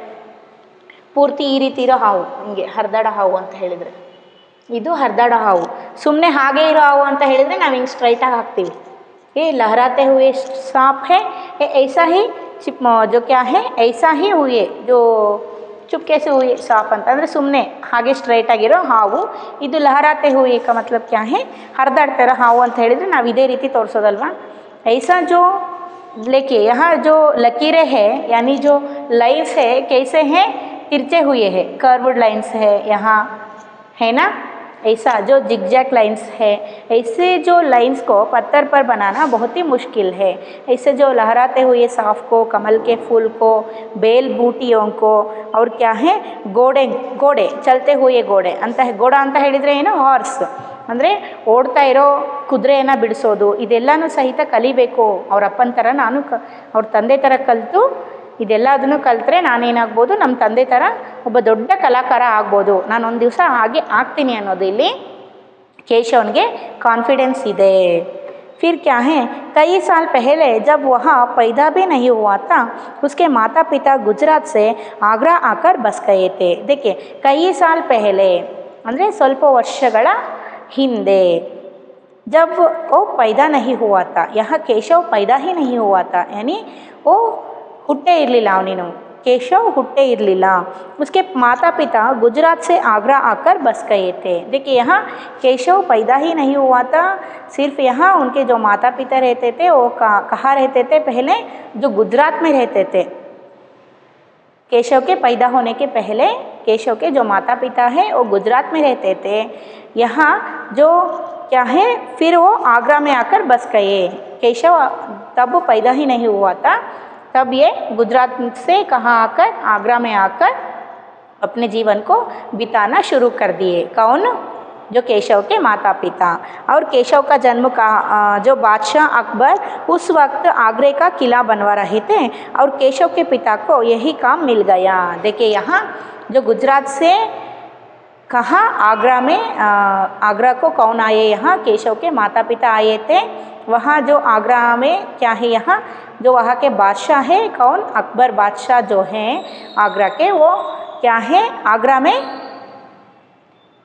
ಪೂರ್ತಿ ಈ ರೀತಿ ಇರೋ ಹಾವು, ಹಿಂಗೆ ಹರಿದಾಡೋ ಹಾವು ಅಂತ ಹೇಳಿದರೆ ಇದು ಹರಿದಾಡೋ ಹಾವು. ಸುಮ್ಮನೆ ಹಾಗೆ ಇರೋ ಹಾವು ಅಂತ ಹೇಳಿದರೆ ನಾವು ಹಿಂಗೆ ಸ್ಟ್ರೈಟಾಗಿ ಹಾಕ್ತೀವಿ. ये लहराते हुए सांप है, ये ऐसा ही जो क्या है, ऐसा ही हुए जो चुपके से हुए सांप ಅಂತಂದರೆ ಸುಮ್ಮನೆ ಹಾಗೆ ಸ್ಟ್ರೈಟಾಗಿರೋ ಹಾವು. ಇದು ಲಹರಾತೆ ಹುए का मतलब क्या है, ಹರಿದಾಡ್ತಾ ಇರೋ ಹಾವು ಅಂತ ಹೇಳಿದರೆ ನಾವು ಇದೇ ರೀತಿ ತೋರಿಸೋದಲ್ವಾ. ऐसा जो देखिए यहाँ जो लकीरें हैं यानी जो लाइन्स है कैसे हैं, तिरछे हुए हैं, कर्व्ड लाइन्स है यहाँ, है ना. ऐसा जो जिगजैग लाइन्स है, ऐसे जो लाइन्स को पत्थर पर बनाना बहुत ही मुश्किल है. ऐसे जो लहराते हुए सांप को, कमल के फूल को, बेल बूटियों को और क्या है ಗೋಡೆ ಚलते हुए ಗೋಡೆ ಅಂತ. ಗೋಡ ಅಂತ ಹೇಳಿದರೆ ಏನು, ಹಾರ್ಸ್ ಅಂದರೆ ಓಡ್ತಾ ಇರೋ ಕುದುರೆಯನ್ನು ಬಿಡಿಸೋದು. ಇದೆಲ್ಲನೂ ಸಹಿತ ಕಲಿಬೇಕು. ಅವ್ರ ಅಪ್ಪನ ಥರ ನಾನು ಅವ್ರ ತಂದೆ ಥರ ಕಲಿತು ಇದೆಲ್ಲದನ್ನು ಕಲಿತ್ರೆ ನಾನೇನಾಗ್ಬೋದು, ನಮ್ಮ ತಂದೆ ಥರ ಒಬ್ಬ ದೊಡ್ಡ ಕಲಾಕಾರ ಆಗ್ಬೋದು, ನಾನೊಂದು ದಿವಸ ಹಾಗೆ ಆಗ್ತೀನಿ ಅನ್ನೋದು ಇಲ್ಲಿ ಕೇಶವನಿಗೆ ಕಾನ್ಫಿಡೆನ್ಸ್ ಇದೆ. फिर क्या है, कई साल पहले जब वह पैदा भी नहीं हुआ था, उसके माता पिता गुजरात से आगरा आकर बस गए थे. देखिए कई साल पहले ಅಂದರೆ ಸ್ವಲ್ಪ ವರ್ಷಗಳ ಹಿಂದೆ, जब वो पैदा नहीं हुआ था, यहाँ केशव पैदा ही नहीं हुआ था, यानी वो ಹುಟ್ಟೇ ಇರಲಿಲ್ಲ, ಅವನೇನು केशव ಹುಟ್ಟೇ ಇರಲಿಲ್ಲ. उसके माता पिता गुजरात से आगरा आकर बस गए थे. देखिए यहाँ केशव पैदा ही नहीं हुआ था, सिर्फ यहाँ उनके जो माता पिता रहते थे वो कहाँ रहते थे, पहले जो गुजरात में रहते थे. केशव के पैदा होने के पहले केशव के जो माता पिता हैं वो गुजरात में रहते थे. यहाँ जो क्या है, फिर वो आगरा में आकर बस गए. केशव तब पैदा ही नहीं हुआ था, तब ये गुजरात से कहाँ आकर, आगरा में आकर अपने जीवन को बिताना शुरू कर दिए. कौन, जो केशव के माता पिता. और केशव का जन्म का जो बादशाह अकबर उस वक्त आगरे का किला बनवा रहे थे और केशव के पिता को यही काम मिल गया. देखिए यहाँ जो गुजरात से कहाँ आगरा में, आगरा को कौन आए, यहाँ केशव के माता पिता आए थे. वहाँ जो आगरा में क्या है, यहाँ जो वहाँ के बादशाह है, कौन, अकबर बादशाह जो हैं आगरा के, वो क्या है, आगरा में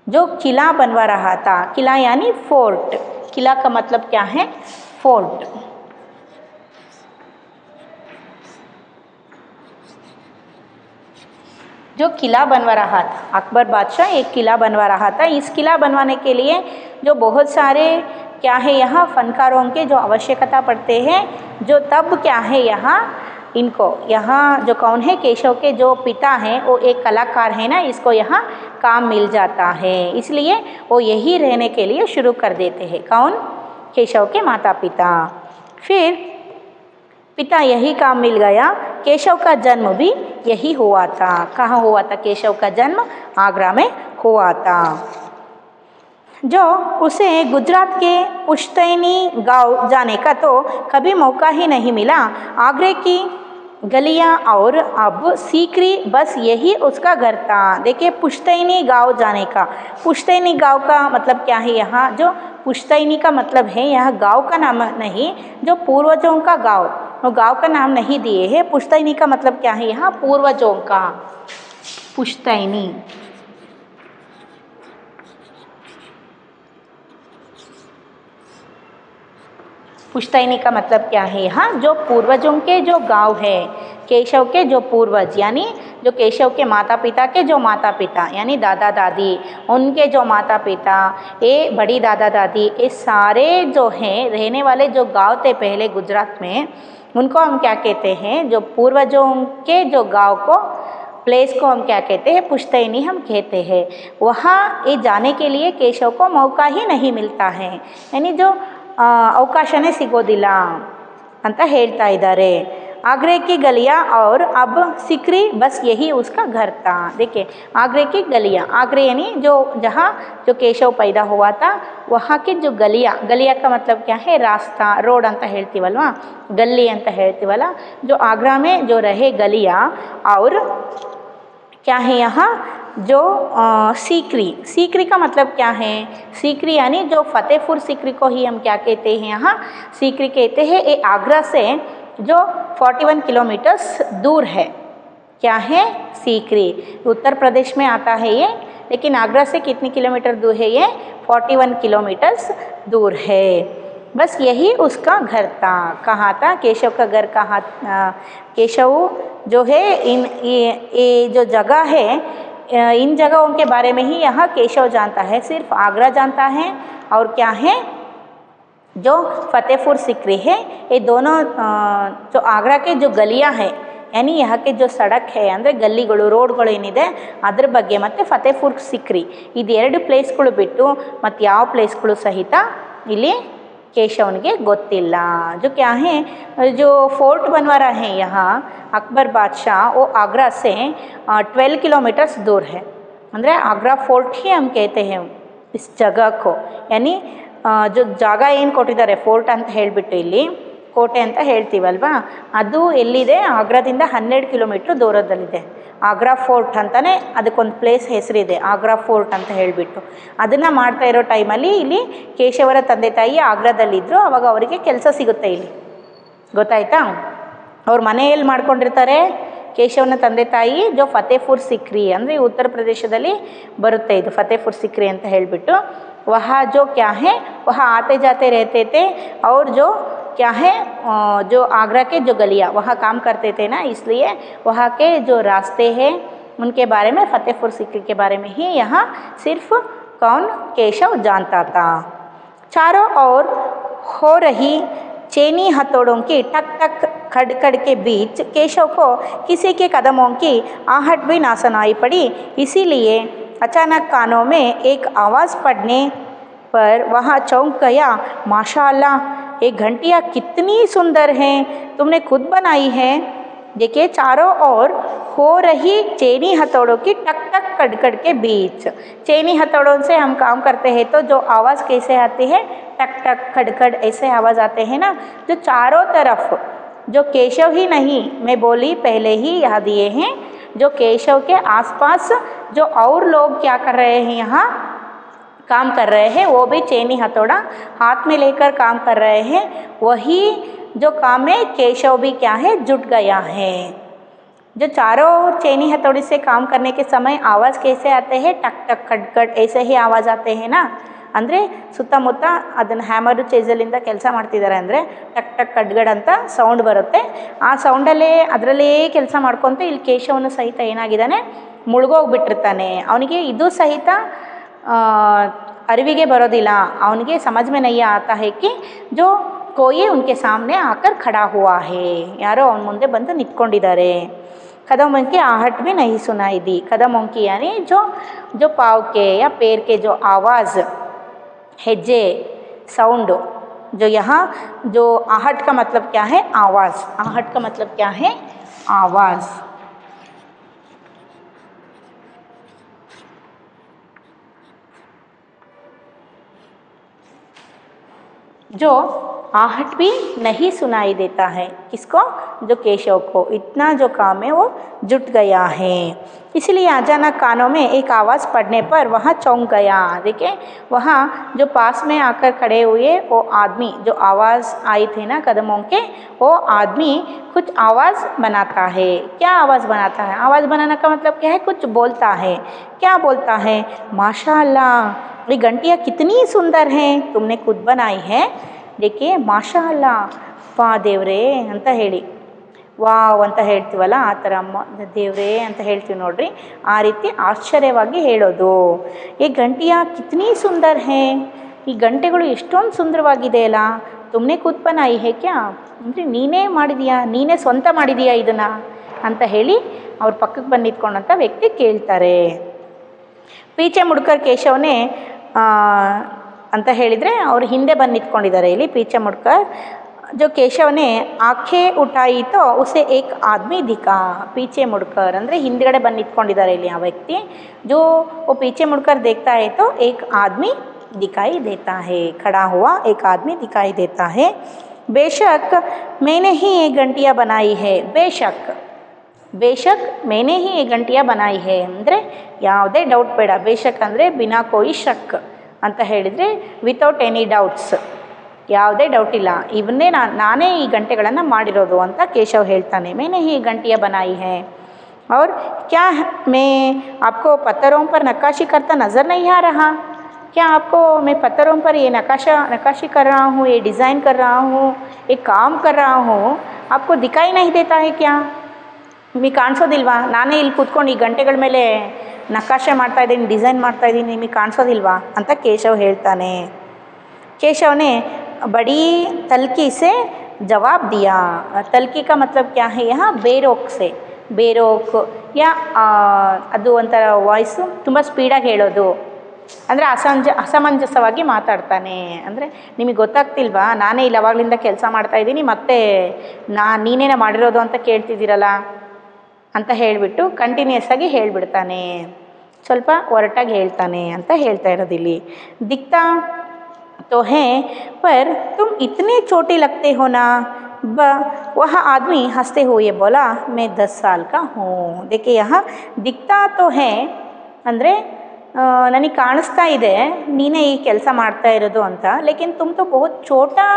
जो किला बनवा रहा था. किला यानी फोर्ट. किला का मतलब क्या है, फोर्ट. जो किला बनवा रहा था, अकबर बादशाह एक किला बनवा रहा था. इस किला बनवाने के लिए जो बहुत सारे क्या है, यहाँ फनकारों के जो आवश्यकता पड़ते हैं, जो तब क्या है यहाँ इनको, यहाँ जो कौन है, केशव के जो पिता हैं वो एक कलाकार है ना, इसको यहाँ काम मिल जाता है, इसलिए वो यही रहने के लिए शुरू कर देते हैं. कौन, केशव के माता पिता. फिर पिता यही काम मिल गया. केशव का जन्म भी यही हुआ था. कहाँ हुआ था केशव का जन्म, आगरा में हुआ था. जो उसे गुजरात के पुश्तैनी गांव जाने का तो कभी मौका ही नहीं मिला. आगरे की गलियां और अब सीकरी, बस यही उसका घर था. देखिए पुश्तैनी गांव जाने का, पुश्तैनी गांव का मतलब क्या है, यहाँ जो पुश्तैनी का मतलब है, यह गांव का नाम नहीं, जो पूर्वजों का गांव, वो गांव का नाम नहीं दिए है. पुश्तैनी का मतलब क्या है, यहाँ पूर्वजों का, पुश्तैनी. पुश्तैनी का मतलब क्या है, यहाँ जो पूर्वजों के जो गांव है, केशव के जो पूर्वज यानी जो केशव के माता पिता के जो माता पिता यानी दादा दादी, उनके जो माता पिता, ये बड़ी दादा दादी, ये सारे जो हैं रहने वाले जो गांव थे पहले गुजरात में, उनको हम क्या कहते हैं, जो पूर्वजों के जो गांव को प्लेस को हम क्या कहते हैं, पुश्तैनी हम कहते हैं। वहाँ ये जाने के लिए केशव को मौका ही नहीं मिलता है, यानी जो ಅವಕಾಶನೇ ಸಿಗೋದಿಲ್ಲ ಅಂತ ಹೇಳ್ತಾ ಇದ್ದಾರೆ। आगरे की गलियाँ और अब सिकरी बस यही उसका घर था। देखिए आगरे की गलियाँ, आगरे यानी जो जहाँ जो केशव पैदा हुआ था वहाँ की जो गलियाँ, गलियाँ का मतलब क्या है, रास्ता, रोड ಅಂತ ಹೇಳ್ತೀವಲ್ವಾ, गली ಅಂತ ಹೇಳ್ತೀವಲ್ಲ, जो आगरा में जो रहे गलियाँ और क्या है यहाँ जो सीकरी, सीकरी का मतलब क्या है, सीकरी यानी जो फतेहपुर सीकरी को ही हम क्या कहते हैं, यहाँ सीकरी कहते हैं। ये आगरा से जो 41 किलोमीटर्स दूर है, क्या है, सीकरी उत्तर प्रदेश में आता है ये, लेकिन आगरा से कितनी किलोमीटर दूर है, ये 41 किलोमीटर्स दूर है। बस यही उसका घर था। कहाँ था, केशव का घर कहाँ, केशव जो है ये जो जगह है, इन जगहों के बारे में ही यहाँ केशव जानता है, सिर्फ आगरा जानता है और क्या है जो फतेहपुर सीकरी है। ये दोनों जो आगरा के जो गलियाँ हैं, यानी यहाँ के जो सड़क है ಅಂದರೆ ಗಲ್ಲಿಗಳು ರೋಡ್ಗಳು ಏನಿದೆ ಅದ್ರ ಬಗ್ಗೆ ಮತ್ತು ಫತೇಪುರ್ ಸಿಕ್ರಿ ಇದೆರಡು ಪ್ಲೇಸ್ಗಳು ಬಿಟ್ಟು ಮತ್ತು ಯಾವ ಪ್ಲೇಸ್ಗಳು ಸಹಿತ ಇಲ್ಲಿ केशवनिಗೆ ಗೊತ್ತಿಲ್ಲ। जो क्या है, जो फोर्ट बनवा रहे हैं यहाँ अकबर बादशाह, वो आगरा से 12 किलोमीटर्स दूर है। ಅಂದರೆ आगरा फोर्ट ही हम कहते हैं इस जगह को, यानी जो ಜಾಗ ಏನು ಕೊಟ್ಟಿದ್ದಾರೆ ಫೋರ್ಟ್ ಅಂತ ಹೇಳಿಬಿಟ್ಟು ಇಲ್ಲಿ ಕೋಟೆ ಅಂತ ಹೇಳ್ತೀವಲ್ವಾ, ಅದು ಎಲ್ಲಿದೆ, ಆಗ್ರಾದಿಂದ 12 ಕಿಲೋಮೀಟ್ರ್ ದೂರದಲ್ಲಿದೆ। ಆಗ್ರಾ ಫೋರ್ಟ್ ಅಂತಲೇ ಅದಕ್ಕೊಂದು ಪ್ಲೇಸ್ ಹೆಸರಿದೆ, ಆಗ್ರಾ ಫೋರ್ಟ್ ಅಂತ ಹೇಳಿಬಿಟ್ಟು। ಅದನ್ನು ಮಾಡ್ತಾ ಇರೋ ಟೈಮಲ್ಲಿ ಇಲ್ಲಿ ಕೇಶವರ ತಂದೆ ತಾಯಿ ಆಗ್ರಾದಲ್ಲಿದ್ದರು, ಆವಾಗ ಅವರಿಗೆ ಕೆಲಸ ಸಿಗುತ್ತೆ ಇಲ್ಲಿ, ಗೊತ್ತಾಯ್ತಾ। ಅವ್ರ ಮನೆಯಲ್ಲಿ ಮಾಡ್ಕೊಂಡಿರ್ತಾರೆ ಕೇಶವನ ತಂದೆ ತಾಯಿ, जो फतेहपुर सीकरी ಅಂದರೆ उत्तर प्रदेशದಲ್ಲಿ ಬರುತ್ತೆ ಇದು फतेहपुर सीकरी ಅಂತ ಹೇಳಿಬಿಟ್ಟು। वहाँ जो क्या है, वहाँ आते जाते रहते थे और जो क्या है, जो आगरा के जो गलियाँ वहाँ काम करते थे ना, इसलिए वहाँ के जो रास्ते हैं उनके बारे में, फतेहपुर सीकरी के बारे में ही यहाँ सिर्फ कौन, केशव जानता था। चारों ओर हो रही चैनी हथौड़ों की टक टक खड़खड़ के बीच केशव को किसी के कदमों की आहट भी ना सुनाई पड़ी, इसीलिए अचानक कानों में एक आवाज़ पड़ने पर वहाँ चौंक गया। माशाअल्लाह, ये घंटियाँ कितनी सुंदर हैं, तुमने खुद बनाई हैं। देखिए चारों ओर हो रही चैनी हथौड़ों की टक टक खड़खड़ के बीच, चैनी हथौड़ों से हम काम करते हैं तो जो आवाज़ कैसे आती है, टक टक खड़खड़ ऐसे आवाज़ आते हैं ना, जो चारों तरफ, जो केशव ही नहीं, मैं बोली पहले ही यहाँ दिए हैं, जो केशव के आसपास जो और लोग क्या कर रहे हैं, यहाँ काम कर रहे हैं, वो भी चैनी हथौड़ा हाथ में लेकर काम कर रहे हैं। वही जो काम में केशव भी क्या है, जुट गया है। जो चारों चैनी हथौड़ी से काम करने के समय आवाज़ कैसे आते हैं, टक टक खड़खड़ ऐसे ही आवाज़ आते हैं ना, ಅಂದರೆ ಸುತ್ತಮುತ್ತ ಅದನ್ನು ಹ್ಯಾಮರು ಚೇಸಲಿಂದ ಕೆಲಸ ಮಾಡ್ತಿದ್ದಾರೆ ಅಂದರೆ ಟಕ್ ಟಕ್ ಖಡ್ಗಡ್ ಅಂತ ಸೌಂಡ್ ಬರುತ್ತೆ, ಆ ಸೌಂಡಲ್ಲೇ ಅದರಲ್ಲೇ ಕೆಲಸ ಮಾಡ್ಕೊತ ಇಲ್ಲಿ ಕೇಶವನು ಸಹಿತ ಏನಾಗಿದ್ದಾನೆ, ಮುಳುಗೋಗ್ಬಿಟ್ಟಿರ್ತಾನೆ। ಅವನಿಗೆ ಇದು ಸಹಿತ ಅರಿವಿಗೆ ಬರೋದಿಲ್ಲ, ಅವನಿಗೆ समझ में नहीं आता है कि जो कोई उनके सामने आकर खड़ा हुआ है, ಯಾರೋ ಅವನ ಮುಂದೆ ಬಂದು ನಿಂತ್ಕೊಂಡಿದ್ದಾರೆ। कदमों की आहट भी नहीं सुनाई दी, कदमों की यानी जो पाँव के या पैर के जो आवाज़, हेजे, साउंड, जो यहाँ जो आहट का मतलब क्या है, आवाज़, आहट का मतलब क्या है, आवाज़। जो आहट भी नहीं सुनाई देता है, किसको, जो केशव को, इतना जो काम है वो जुट गया है। इसलिए अचानक कानों में एक आवाज़ पड़ने पर वहाँ चौंक गया। देखिए वहाँ जो पास में आकर खड़े हुए वो आदमी, जो आवाज़ आई थी ना कदमों के, वो आदमी कुछ आवाज़ बनाता है। क्या आवाज़ बनाता है, आवाज़ बनाने का मतलब क्या है, कुछ बोलता है। क्या बोलता है, माशाअल्लाह, ये घंटियाँ कितनी सुंदर हैं, तुमने खुद बनाई है। देखिए माशाअल्लाह, ವಾ ದೇವ್ರೇ ಅಂತ ಹೇಳಿ, ವಾವ್ ಅಂತ ಹೇಳ್ತೀವಲ್ಲ ಆ ಥರ, ಅಮ್ಮ ದೇವ್ರೇ ಅಂತ ಹೇಳ್ತೀವಿ ನೋಡ್ರಿ, ಆ ರೀತಿ ಆಶ್ಚರ್ಯವಾಗಿ ಹೇಳೋದು। ಈ ಗಂಟಿಯಾ ಕಿತ್ನಿ ಸುಂದರ್ ಹೇ, ಈ ಗಂಟೆಗಳು ಎಷ್ಟೊಂದು ಸುಂದರವಾಗಿದೆಯಲ್ಲ, ತುಮ್ನೆ ಖುದ್ ಬನಾಯಿ ಹೇ ಕ್ಯಾ, ಅಂದರೆ ನೀನೇ ಮಾಡಿದೀಯಾ, ನೀನೇ ಸ್ವಂತ ಮಾಡಿದೀಯಾ ಇದನ್ನು ಅಂತ ಹೇಳಿ ಅವ್ರ ಪಕ್ಕಕ್ಕೆ ಬಂದು ನಿಂತ್ಕೊಂಡಂಥ ವ್ಯಕ್ತಿ ಕೇಳ್ತಾರೆ. ಪೀಚೆ ಮುಡ್ಕರ್ ಕೇಶವನೇ ಅಂತ ಹೇಳಿದರೆ ಅವರು ಹಿಂದೆ ಬಂದು ನಿಂತ್ಕೊಂಡಿದ್ದಾರೆ. ಇಲ್ಲಿ ಪೀಚೆ ಮುಡ್ಕರ್ जो केशव ने आँखें उठाई तो उसे एक आदमी दिखा. पीछे मुड़कर ಅಂದರೆ ಹಿಂದ್ಗಡೆ ಬಂದು ನಿಂತ್ಕೊಂಡಿದ್ದಾರೆ ಇಲ್ಲಿ ಆ ವ್ಯಕ್ತಿ. जो वो पीछे मुड़कर देखता है तो एक आदमी दिखाई देता है. खड़ा हुआ एक आदमी दिखाई देता है. बेशक मैंने ही ये घंटियाँ बनाई है. बेशक मैंने ही ये घंटियाँ बनाई है ಅಂದರೆ ಯಾವುದೇ ಡೌಟ್ ಬೇಡ. ಬೇಶಕ್ ಅಂದರೆ ಬಿನಾ ಕೋಯಿ ಶಕ್ ಅಂತ ಹೇಳಿದರೆ ವಿತೌಟ್ ಎನಿ ಡೌಟ್ಸ್, ಯಾವುದೇ ಡೌಟ್ ಇಲ್ಲ, ಇವನ್ನೇ ನಾನೇ ಈ ಗಂಟೆಗಳನ್ನು ಮಾಡಿರೋದು ಅಂತ ಕೇಶವ್ ಹೇಳ್ತಾನೆ. मैंने ही घंटियाँ बनाई है. और क्या मैं आपको पत्थरों पर नक्काशी करता नज़र नहीं आ रहा? क्या आपको मैं पत्थरों पर ये नक्काशी कर रहा हूँ, ये डिज़ाइन कर रहा हूँ, ये काम कर रहा हूँ, आपको दिखाई नहीं देता है क्या? ನಿಮಗೆ ಕಾಣಿಸೋದಿಲ್ವಾ? ನಾನೇ ಇಲ್ಲಿ ಕೂತ್ಕೊಂಡು ಈ ಗಂಟೆಗಳ ಮೇಲೆ ನಕಾಶೆ ಮಾಡ್ತಾಯಿದ್ದೀನಿ, ಡಿಸೈನ್ ಮಾಡ್ತಾಯಿದ್ದೀನಿ, ನಿಮಗೆ ಕಾಣಿಸೋದಿಲ್ವಾ ಅಂತ ಕೇಶವ್ ಹೇಳ್ತಾನೆ. केशव ने बड़ी तल्की से जवाब दिया. तल्की का मतलब क्या है यहाँ? ಬೇರೋಕ್ से, ಬೇರೋಕ್ ಯಾ ಅದು ಒಂಥರ ವಾಯ್ಸು ತುಂಬ ಸ್ಪೀಡಾಗಿ ಹೇಳೋದು ಅಂದರೆ ಅಸಮಂಜಸವಾಗಿ ಮಾತಾಡ್ತಾನೆ. ಅಂದರೆ ನಿಮಗೆ ಗೊತ್ತಾಗ್ತಿಲ್ವಾ, ನಾನೇ ಇಲ್ಲಿ ಅವಾಗಲಿಂದ ಕೆಲಸ ಮಾಡ್ತಾಯಿದ್ದೀನಿ, ಮತ್ತೆ ನೀನೇನೇ ಮಾಡಿರೋದು ಅಂತ ಕೇಳ್ತಿದ್ದೀರಲ್ಲ ಅಂತ ಹೇಳಿಬಿಟ್ಟು ಕಂಟಿನ್ಯೂಸ್ ಆಗಿ ಹೇಳಿಬಿಡ್ತಾನೆ. ಸ್ವಲ್ಪ ಒರಟಾಗಿ ಹೇಳ್ತಾನೆ ಅಂತ ಹೇಳ್ತಾ ಇರೋದಿಲ್ಲಿ. ದಿಕ್ತಾ तो है पर तुम इतने छोटे लगते हो ना. वह आदमी हंसते हुए बोला मैं 10 साल का हूँ. देखिए यहाँ दिखता तो है ಅಂದರೆ ನನಗೆ ಕಾಣಿಸ್ತಾ ಇದೆ ನೀನೇ ಈ ಕೆಲಸ ಮಾಡ್ತಾ ಇರೋದು ಅಂತ. ಲೇಕಿನ್ ತುಮ್ ತೋ ಬಹುತ್ ಛೋಟಾ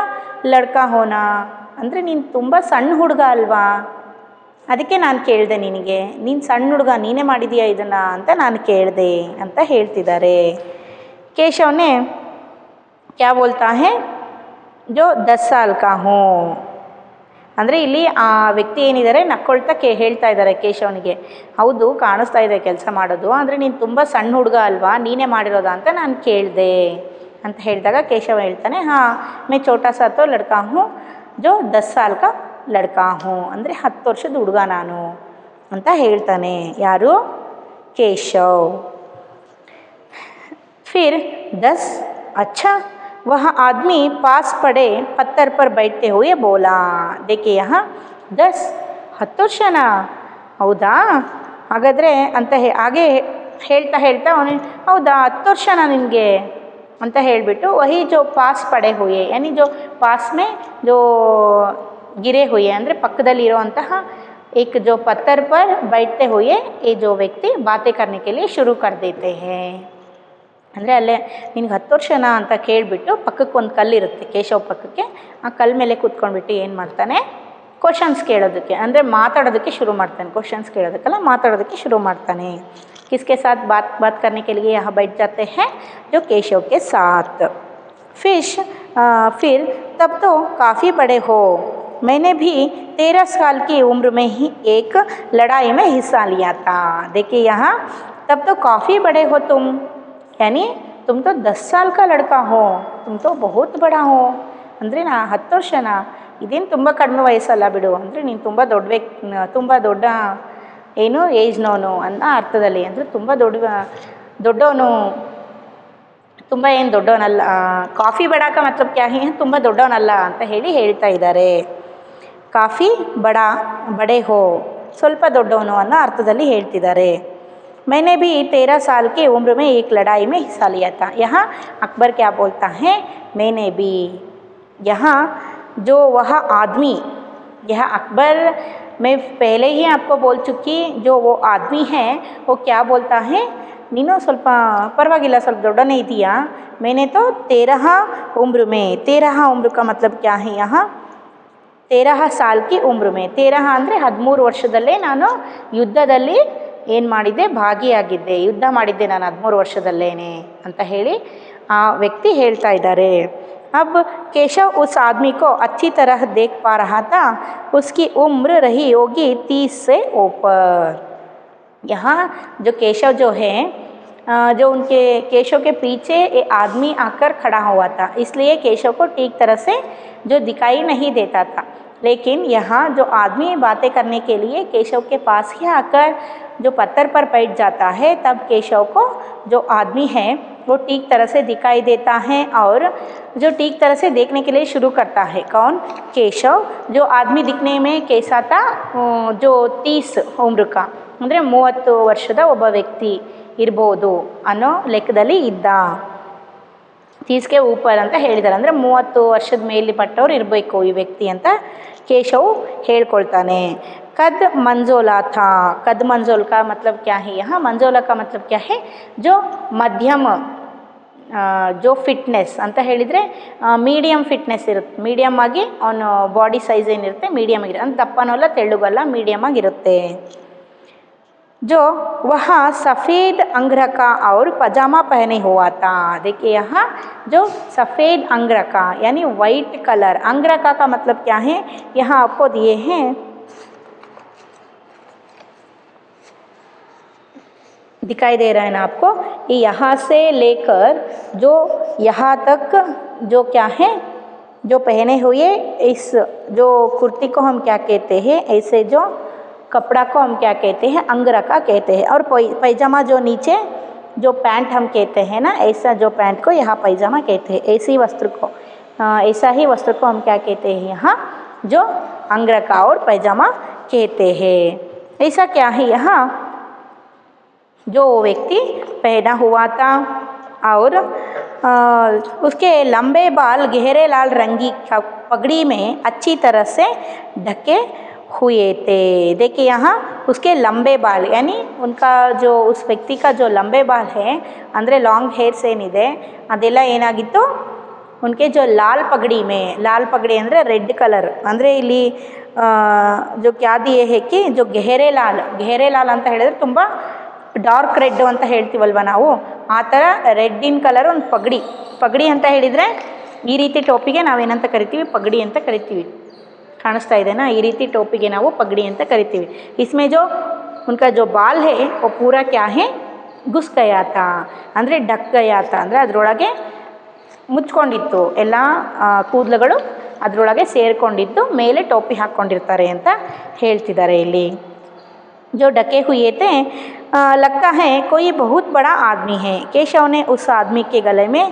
ಲಡ್ಕಾ ಹೋನಾ ಅಂದರೆ ನೀನು ತುಂಬ ಸಣ್ಣ ಹುಡುಗ ಅಲ್ವಾ, ಅದಕ್ಕೆ ನಾನು ಕೇಳಿದೆ ನಿನಗೆ, ನೀನು ಸಣ್ಣ ಹುಡುಗ, ನೀನೇ ಮಾಡಿದೀಯಾ ಇದನ್ನು ಅಂತ ನಾನು ಕೇಳಿದೆ ಅಂತ ಹೇಳ್ತಿದ್ದಾರೆ. ಕೇಶವನೇ क्या बोलता है जो 10 साल का हूँ ಅಂದರೆ ಇಲ್ಲಿ ಆ ವ್ಯಕ್ತಿ ಏನಿದ್ದಾರೆ ನಕ್ಕೊಳ್ತಾ ಹೇಳ್ತಾ ಇದ್ದಾರೆ ಕೇಶವನಿಗೆ, ಹೌದು ಕಾಣಿಸ್ತಾ ಇದೆ ಕೆಲಸ ಮಾಡೋದು, ಅಂದರೆ ನೀನು ತುಂಬ ಸಣ್ಣ ಹುಡುಗ ಅಲ್ವಾ, ನೀನೇ ಮಾಡಿರೋದಾ ಅಂತ ನಾನು ಕೇಳಿದೆ ಅಂತ ಹೇಳಿದಾಗ ಕೇಶವ ಹೇಳ್ತಾನೆ ಹಾಂ ಮೇ ಛೋಟಾ ಸಾ ತೋ ಲಡ್ಕಾ ಹೂँ ಜೋ 10 साल का ಲಡ್ಕಾ ಹೂँ ಅಂದರೆ 10 ವರ್ಷದ ಹುಡುಗ ನಾನು ಅಂತ ಹೇಳ್ತಾನೆ. ಯಾರು? ಕೇಶವ್. ಫಿರ್ 10 अच्छा वह आदमी पास पड़े पत्थर पर बैठते हुए बोला. देखिए यहाँ 10 ವರ್ಷನಾ, ಹೌದಾ ಹಾಗಾದರೆ ಅಂತ ಹಾಗೆ ಹೇಳ್ತಾ ಅವನು ಹೌದಾ 10 ವರ್ಷನಾ ನಿನಗೆ ಅಂತ ಹೇಳಿಬಿಟ್ಟು ವಹಿ ಜೋ ಪಾಸ್ ಪಡೆ ಹುಯೆ ಯಾನಿ ಜೋ ಪಾಸ್ ಮೇ ಜೋ ಗಿರೆ ಹುಯೆ ಅಂದರೆ ಪಕ್ಕದಲ್ಲಿರುವಂತಹ एक जो पत्थर पर बैठते हुए ये जो व्यक्ति बातें करने के लिए शुरू कर देते हैं. ಅಂದರೆ ಅಲ್ಲೇ ನಿನಗೆ 10 ವರ್ಷನಾ ಅಂತ ಕೇಳಿಬಿಟ್ಟು ಪಕ್ಕಕ್ಕೆ ಒಂದು ಕಲ್ಲಿರುತ್ತೆ ಕೇಶವ್ ಪಕ್ಕಕ್ಕೆ, ಆ ಕಲ್ಲ ಮೇಲೆ ಕೂತ್ಕೊಂಡ್ಬಿಟ್ಟು ಏನು ಮಾಡ್ತಾನೆ ಕ್ವಶನ್ಸ್ ಕೇಳೋದಕ್ಕೆ ಅಂದರೆ ಮಾತಾಡೋದಕ್ಕೆ ಶುರು ಮಾಡ್ತಾನೆ. ಕ್ವಶನ್ಸ್ ಕೇಳೋದಕ್ಕೆಲ್ಲ ಮಾತಾಡೋದಕ್ಕೆ ಶುರು ಮಾಡ್ತಾನೆ. किसके साथ बात करने के लिए यहाँ बैठ जाते हैं? जो केशव के साथ. फिर तब तो काफ़ी बड़े हो, मैंने भी 13 साल की उम्र में ही एक लड़ाई में हिस्सा लिया था. देखिए यहाँ तब तो काफ़ी बड़े हो तुम, यानी तुम तो 10 साल का लड़का हो, तुम तो बहुत बड़ा हो. ಅಂದರೆ 10 ವರ್ಷನಾ, ಇದೇನು ತುಂಬ ಕಡಿಮೆ ವಯಸ್ಸಲ್ಲ ಬಿಡು, ಅಂದರೆ ನೀನು ತುಂಬ ದೊಡ್ಡ ಏನು ಏಜ್ನವನು ಅನ್ನೋ ಅರ್ಥದಲ್ಲಿ, ಅಂದರೆ ತುಂಬ ದೊಡ್ಡವನು, ತುಂಬ ಏನು ದೊಡ್ಡವನಲ್ಲ. ಕಾಫಿ ಬಡಾಕ ಮತ್ಲಬ್ ಕ್ಯಾ ಹಿ ತುಂಬ ದೊಡ್ಡವನಲ್ಲ ಅಂತ ಹೇಳ್ತಾ ಇದ್ದಾರೆ. ಕಾಫಿ ಬಡೆ ಹೋ ಸ್ವಲ್ಪ ದೊಡ್ಡವನು ಅನ್ನೋ ಅರ್ಥದಲ್ಲಿ ಹೇಳ್ತಿದ್ದಾರೆ. मैंने भी 13 साल की उम्र में एक लड़ाई में हिस्सा लिया था. यहाँ अकबर क्या बोलता है? मैंने भी. यहाँ जो वह आदमी, यह अकबर मैं पहले ही आपको बोल चुकी, जो वो आदमी है वो क्या बोलता है, ನೀನು ಸ್ವಲ್ಪ ಪರವಾಗಿಲ್ಲ ಸ್ವಲ್ಪ ದೊಡ್ಡನೇ ಇದೆಯಾ. मैंने तो 13 उम्र में, 13 उम्र का मतलब क्या है यहाँ 13 साल की उम्र में, 13 ಅಂದರೆ 13 ವರ್ಷದಲ್ಲೇ ನಾನು ಯುದ್ಧದಲ್ಲಿ ಏನು ಮಾಡಿದ್ದೆ, ಭಾಗಿಯಾಗಿದ್ದೆ, ಯುದ್ಧ ಮಾಡಿದ್ದೆ ನಾನು 13 ವರ್ಷದಲ್ಲೇನೆ ಅಂತ ಹೇಳಿ ಆ ವ್ಯಕ್ತಿ ಹೇಳ್ತಾ ಇದ್ದಾರೆ. अब केशव उस आदमी को अच्छी तरह देख पा रहा था. उसकी उम्र रही होगी 30 से ऊपर. यहाँ जो केशव जो है, जो उनके केशव के पीछे ये आदमी आकर खड़ा हुआ था, इसलिए केशव को ठीक तरह से जो दिखाई नहीं देता था. लेकिन यहाँ जो आदमी बातें करने के लिए केशव के पास ही आकर जो पत्थर पर बैठ जाता है, तब केशव को जो आदमी है वो ठीक तरह से दिखाई देता है और जो ठीक तरह से देखने के लिए शुरू करता है। कौन? केशव। जो आदमी दिखने में कैसा था? जो 30 उम्र का ಅಂದರೆ 30 ವರ್ಷದ ಒಬ್ಬ ವ್ಯಕ್ತಿ ಇರ್ಬೋದು ಅನ್ನೋ ಲೆಕ್ಕದಲ್ಲಿ ಇದ್ದ. 30ಕ್ಕೆ ऊपर ಅಂತ ಹೇಳಿದ್ದಾರೆ, ಅಂದರೆ 30 ವರ್ಷದ ಮೇಲ್ಪಟ್ಟವ್ರು ಇರಬೇಕು ಈ ವ್ಯಕ್ತಿ ಅಂತ केशव ಹೇಳ್ಕೊಳ್ತಾನೆ. कद मंजोला था। कद मंजोल का मतलब क्या है? यहाँ मंजोला का मतलब क्या है? जो मध्यम जो ಫಿಟ್ನೆಸ್ ಅಂತ ಹೇಳಿದರೆ ಮೀಡಿಯಮ್ ಫಿಟ್ನೆಸ್ ಇರುತ್ತೆ, ಮೀಡಿಯಮ್ ಆಗಿ ಅವನ ಬಾಡಿ ಸೈಜ್ ಏನಿರುತ್ತೆ ಮೀಡಿಯಮ್ ಆಗಿರುತ್ತೆ, ಅಂದರೆ ದಪ್ಪನೂ ಅಲ್ಲ ತೆಳ್ಳಗಲ್ಲ, ಮೀಡಿಯಮ್ ಆಗಿರುತ್ತೆ. जो वह सफ़ेद अंगरखा और पजामा पहने हुआ था। देखिए यहाँ जो सफ़ेद अंगरखा यानी वाइट कलर, अंगरखा का मतलब क्या है यहाँ आपको दिए हैं, दिखाई दे रहा है ना आपको, ये यहाँ से लेकर जो यहाँ तक जो क्या है जो पहने हुए इस जो कुर्ती को हम क्या कहते हैं, ऐसे जो कपड़ा को हम क्या कहते हैं? अंगरखा कहते हैं। और पैजामा जो नीचे जो पैंट हम कहते हैं ना, ऐसा जो पैंट को यहाँ पैजामा कहते हैं। ऐसी वस्त्र को ऐसा ही वस्त्र को हम क्या कहते हैं? यहाँ जो अंगरखा और पैजामा कहते हैं। ऐसा क्या है यहाँ जो व्यक्ति पहना हुआ था और उसके लंबे बाल गहरे लाल रंगी पगड़ी में अच्छी तरह से ढके हुए थे। देखिए यहाँ उसके लंबे बाल यानी उनका जो उस व्यक्ति का जो लंबे बाल है ಅಂದರೆ ಲಾಂಗ್ ಹೇರ್ಸ್ ಏನಿದೆ ಅದೆಲ್ಲ ಏನಾಗಿತ್ತು, उनके जो लाल पगड़ी में, लाल पगड़ी ಅಂದರೆ ರೆಡ್ ಕಲರ್, ಅಂದರೆ ಇಲ್ಲಿ जो क्या दिए है कि जो ಗೆಹರೆ ಲಾಲ್ ಅಂತ ಹೇಳಿದ್ರೆ ತುಂಬ ಡಾರ್ಕ್ ರೆಡ್ ಅಂತ ಹೇಳ್ತೀವಲ್ವ ನಾವು, ಆ ಥರ ರೆಡ್ಡಿನ ಕಲರ್ ಒಂದು ಪಗಡಿ ಅಂತ ಹೇಳಿದರೆ ಈ ರೀತಿ ಟೋಪಿಗೆ ನಾವೇನಂತ ಕರಿತೀವಿ? ಪಗಡಿ ಅಂತ ಕರಿತೀವಿ. ಕಾಣಿಸ್ತಾ ಇದೆನಾ? ಈ ರೀತಿ ಟೋಪಿಗೆ ನಾವು ಪಗಡಿ ಅಂತ ಕರಿತೀವಿ. इसमें जो उनका जो बाल है वो पूरा क्या है? घुस गया था, ಅಂದರೆ ढक गया था, ಅಂದರೆ ಅದರೊಳಗೆ ಮುಚ್ಕೊಂಡಿತ್ತು, ಎಲ್ಲ ಕೂದಲುಗಳು ಅದರೊಳಗೆ ಸೇರಿಕೊಂಡಿದ್ದು ಮೇಲೆ ಟೋಪಿ ಹಾಕ್ಕೊಂಡಿರ್ತಾರೆ ಅಂತ ಹೇಳ್ತಿದ್ದಾರೆ ಇಲ್ಲಿ. जो ढके हुए थे लगता है कोई बहुत बड़ा आदमी है। केशव ने उस आदमी के गले में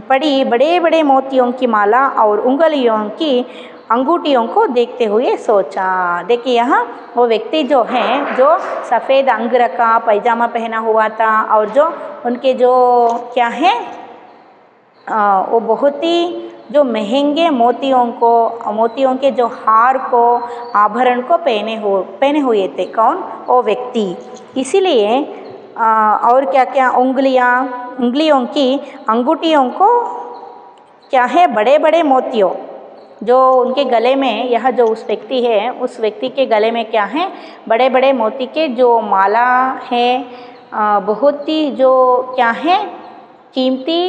पड़ी बड़े बड़े मोतियों की माला और उंगलियों की अंगूठियों को देखते हुए सोचा। देखिए यहाँ वो व्यक्ति जो है जो सफ़ेद अंगरखा पैजामा पहना हुआ था और जो उनके जो क्या है वो बहुत ही जो महंगे मोतियों के जो हार को आभरण को पहने हुए थे। कौन? वो व्यक्ति। इसीलिए और क्या क्या उंगलियों की अंगूठियों को क्या है? बड़े बड़े मोतियों जो उनके गले में, यह जो उस व्यक्ति है उस व्यक्ति के गले में क्या है? बड़े बड़े मोती के जो माला है, बहुत ही जो क्या है कीमती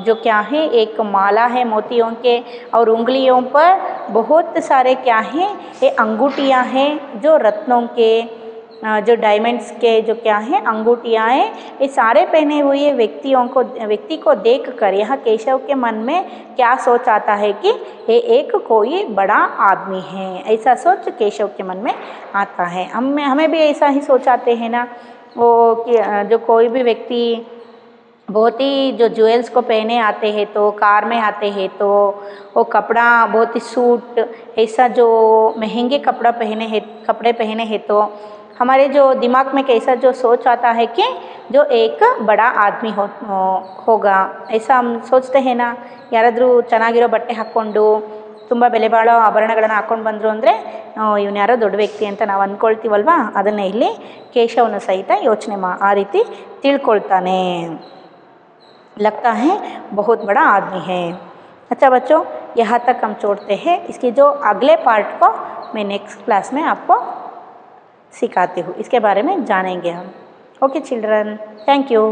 जो क्या है एक माला है मोतियों के, और उंगलियों पर बहुत सारे क्या हैं? ये अंगूठियाँ हैं जो रत्नों के, जो डायमंड्स के जो क्या है अंगूठियाँ हैं, ये सारे पहने हुए व्यक्ति को देखकर यह केशव के मन में क्या सोच आता है कि ये एक कोई बड़ा आदमी है। ऐसा सोच केशव के मन में आता है। हमें भी ऐसा ही सोच आते हैं ना, वो जो कोई भी व्यक्ति बहुत ही जो ज्वेल्स को पहने आते हैं तो कार में आते हैं तो वो कपड़ा बहुत ही सूट ऐसा जो महंगे कपड़े पहने हैं तो हमारे जो दिमाग में कैसा जो सोच आता है कि जो एक बड़ा आदमी होगा, ऐसा हम सोचते हैं ना। ಯಾರಾದರೂ ಚೆನ್ನಾಗಿರೋ ಬಟ್ಟೆ ಹಾಕ್ಕೊಂಡು ತುಂಬ ಬೆಲೆ ಬಾಳೋ ಆಭರಣಗಳನ್ನು ಹಾಕ್ಕೊಂಡು ಬಂದರು ಅಂದರೆ ಇವನು ಯಾರೋ ದೊಡ್ಡ ವ್ಯಕ್ತಿ ಅಂತ ನಾವು ಅಂದ್ಕೊಳ್ತೀವಲ್ವ, ಅದನ್ನೇ ಇಲ್ಲಿ ಕೇಶವನು ಸಹಿತ ಯೋಚನೆ ಆ ರೀತಿ ತಿಳ್ಕೊಳ್ತಾನೆ. लगता है बहुत बड़ा आदमी है। अच्छा बच्चों, यहाँ तक हम छोड़ते हैं। इसके जो अगले पार्ट को मैं नेक्स्ट क्लास में आपको सिखाती हूँ, इसके बारे में जानेंगे हम। Okay children, thank you.